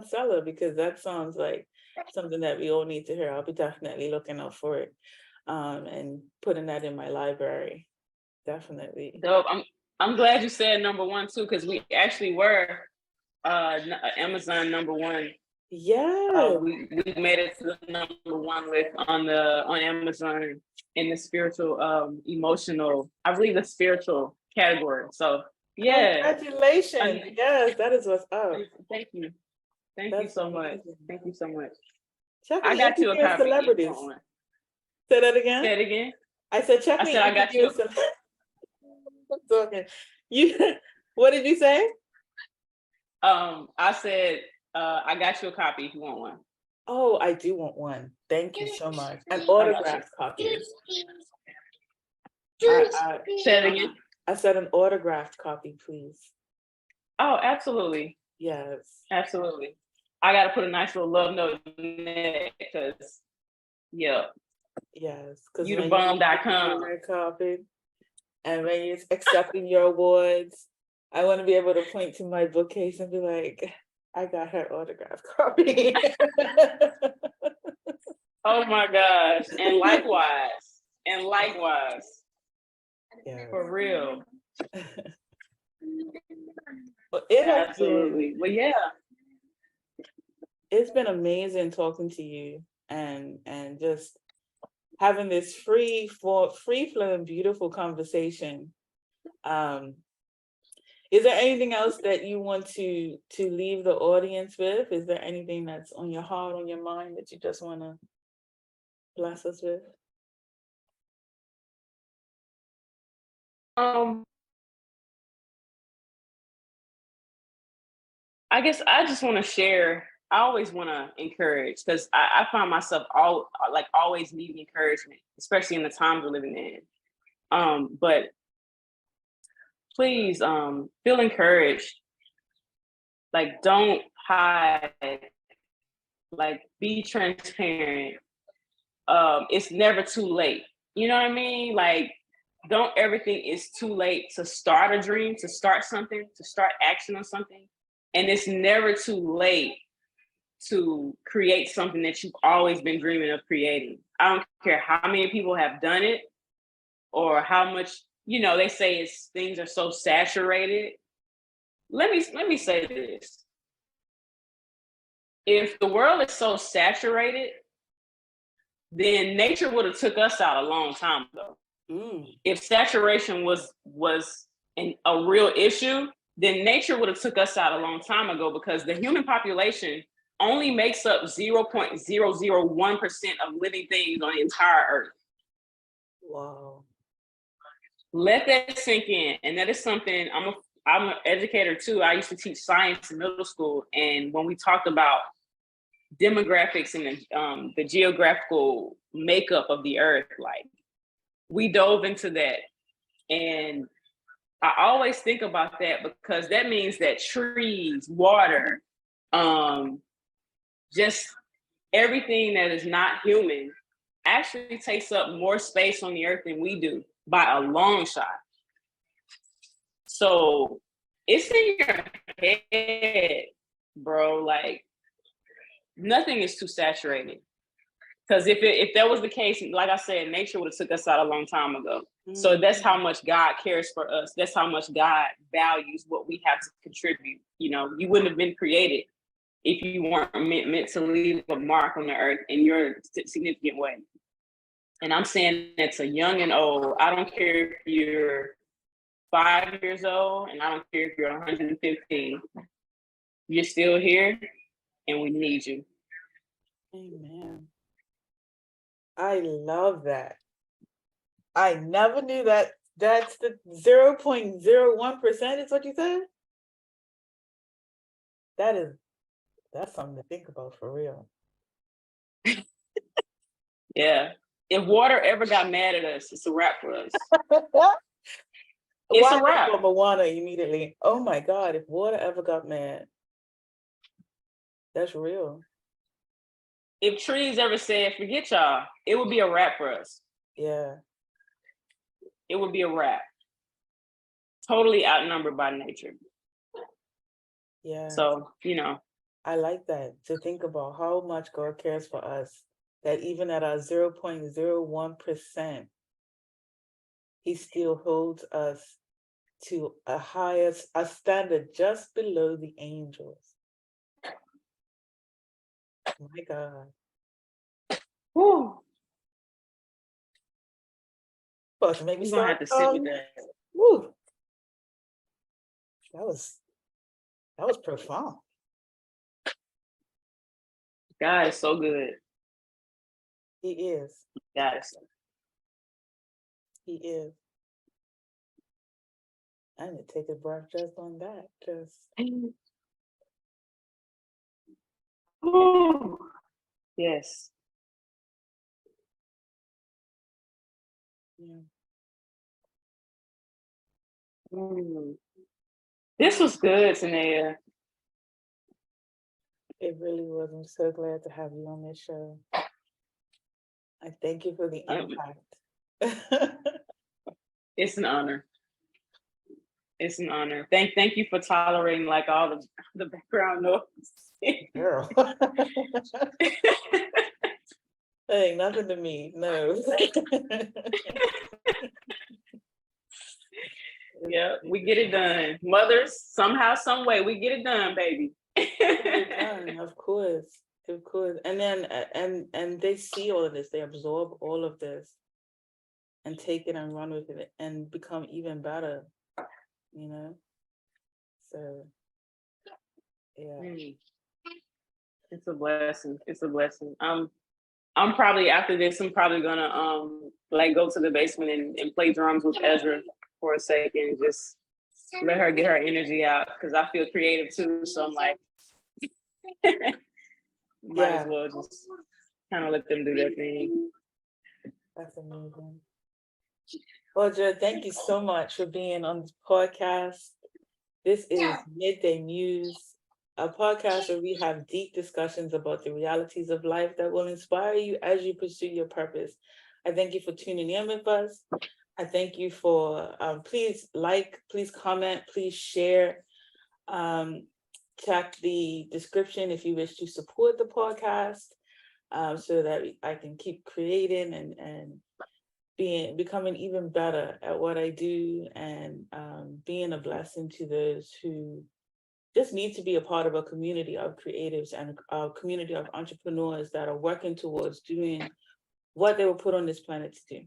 Speaker 1: seller, because that sounds like something that we all need to hear. I'll be definitely looking out for it, and putting that in my library. Definitely.
Speaker 2: Dope. I'm glad you said number one too, because we actually were Amazon number one.
Speaker 1: Yeah,
Speaker 2: we made it to the number one list on Amazon in the spiritual, emotional, I believe the spiritual category. So yeah.
Speaker 1: Congratulations. Yes, that is what's up.
Speaker 2: Thank you. Thank you so much.
Speaker 1: Check
Speaker 2: I got you a copy.
Speaker 1: Celebrities. Say that again.
Speaker 2: Say it again.
Speaker 1: I said, check me.
Speaker 2: I got you.
Speaker 1: Okay. What did you say?
Speaker 2: I said, I got you a copy if you want one.
Speaker 1: Oh, I do want one. Thank you so much. An
Speaker 2: I got you.
Speaker 1: autographed copy. I,
Speaker 2: Say it again.
Speaker 1: I said an autographed copy, please.
Speaker 2: Oh, absolutely.
Speaker 1: Yes.
Speaker 2: Absolutely. I got to put a nice little love note in there because, yeah,
Speaker 1: Yes. Because
Speaker 2: youdabomb.com.
Speaker 1: copy, and when you're accepting your awards, I want to be able to point to my bookcase and be like, I got her autographed copy.
Speaker 2: Oh my gosh. And likewise. And likewise.
Speaker 1: Yeah.
Speaker 2: For real.
Speaker 1: Well, it has
Speaker 2: Absolutely. Well, yeah.
Speaker 1: it's been amazing talking to you and just having this free flowing beautiful conversation. Is there anything else that you want to leave the audience with? Is there anything that's on your heart, on your mind that you just want to bless us with?
Speaker 2: I guess I just want to share. I always want to encourage because I find myself always needing encouragement, especially in the times we're living in. But please feel encouraged. Like, don't hide. Like, be transparent. It's never too late. You know what I mean? Like, don't ever think it's too late to start a dream, to start something, to start action on something. And it's never too late to create something that you've always been dreaming of creating. I don't care how many people have done it or how much, they say things are so saturated. Let me say this. If the world is so saturated, then nature would have took us out a long time ago. If saturation was a real issue, then nature would have took us out a long time ago because the human population only makes up 0.001% of living things on the entire earth.
Speaker 1: Wow.
Speaker 2: Let that sink in. And that is something, I'm an educator too. I used to teach science in middle school. And when we talked about demographics and the geographical makeup of the earth, like, we dove into that. And I always think about that because that means that trees, water, just everything that is not human actually takes up more space on the earth than we do by a long shot. So it's in your head, bro. Like, nothing is too saturated. Because if that was the case, like I said, nature would have took us out a long time ago. So that's how much God cares for us. That's how much God values what we have to contribute. You wouldn't have been created if you weren't meant to leave a mark on the earth in your significant way. And I'm saying that to young and old. I don't care if you're 5 years old, and I don't care if you're 115. You're still here, and we need you.
Speaker 1: Amen. I love that. I never knew that that's the 0.01% is what you said? That's something to think about for real.
Speaker 2: Yeah. If water ever got mad at us, it's a wrap for us.
Speaker 1: It's
Speaker 2: a wrap.
Speaker 1: Moana immediately. Oh my God, if water ever got mad. That's real.
Speaker 2: If trees ever said, forget y'all, it would be a wrap for us.
Speaker 1: Yeah.
Speaker 2: It would be a wrap. Totally outnumbered by nature.
Speaker 1: Yeah.
Speaker 2: So,
Speaker 1: I like that, to think about how much God cares for us, that even at our 0.01%, he still holds us to a standard just below the angels. My God.
Speaker 2: whew,
Speaker 1: But maybe
Speaker 2: you're gonna have to sit with that.
Speaker 1: Woo. That was profound.
Speaker 2: God is so good.
Speaker 1: He is.
Speaker 2: God is so
Speaker 1: He is. I need to take a breath just on that. Just
Speaker 2: Whew. Yes.
Speaker 1: Yeah.
Speaker 2: Mm. This was good, Tanea.
Speaker 1: It really was. I'm so glad to have you on this show. I thank you for the impact.
Speaker 2: It's an honor. It's an honor. Thank you for tolerating like all the background noise.
Speaker 1: Girl. Hey, nothing to me. No.
Speaker 2: Yeah, we get it done. Mothers, somehow, some way, we get it done, baby.
Speaker 1: Get it done, of course. Of course. And then and they see all of this, they absorb all of this and take it and run with it and become even better, you know? So yeah.
Speaker 2: It's a blessing. It's a blessing. I'm probably after this, I'm probably gonna like go to the basement and play drums with Ezra for a second, just let her get her energy out because I feel creative too. So I'm like, might as well just kind of let them do their thing.
Speaker 1: That's amazing. Well, Joe, thank you so much for being on this podcast. This is Midday Muse, a podcast where we have deep discussions about the realities of life that will inspire you as you pursue your purpose. I thank you for tuning in with us. I thank you for, please like, please comment, please share. Check the description if you wish to support the podcast, so that I can keep creating and becoming even better at what I do, and being a blessing to those who just need to be a part of a community of creatives and a community of entrepreneurs that are working towards doing what they were put on this planet to do.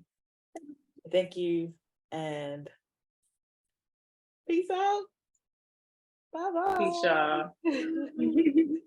Speaker 1: Thank you, and peace out. Bye-bye.
Speaker 2: Peace, y'all.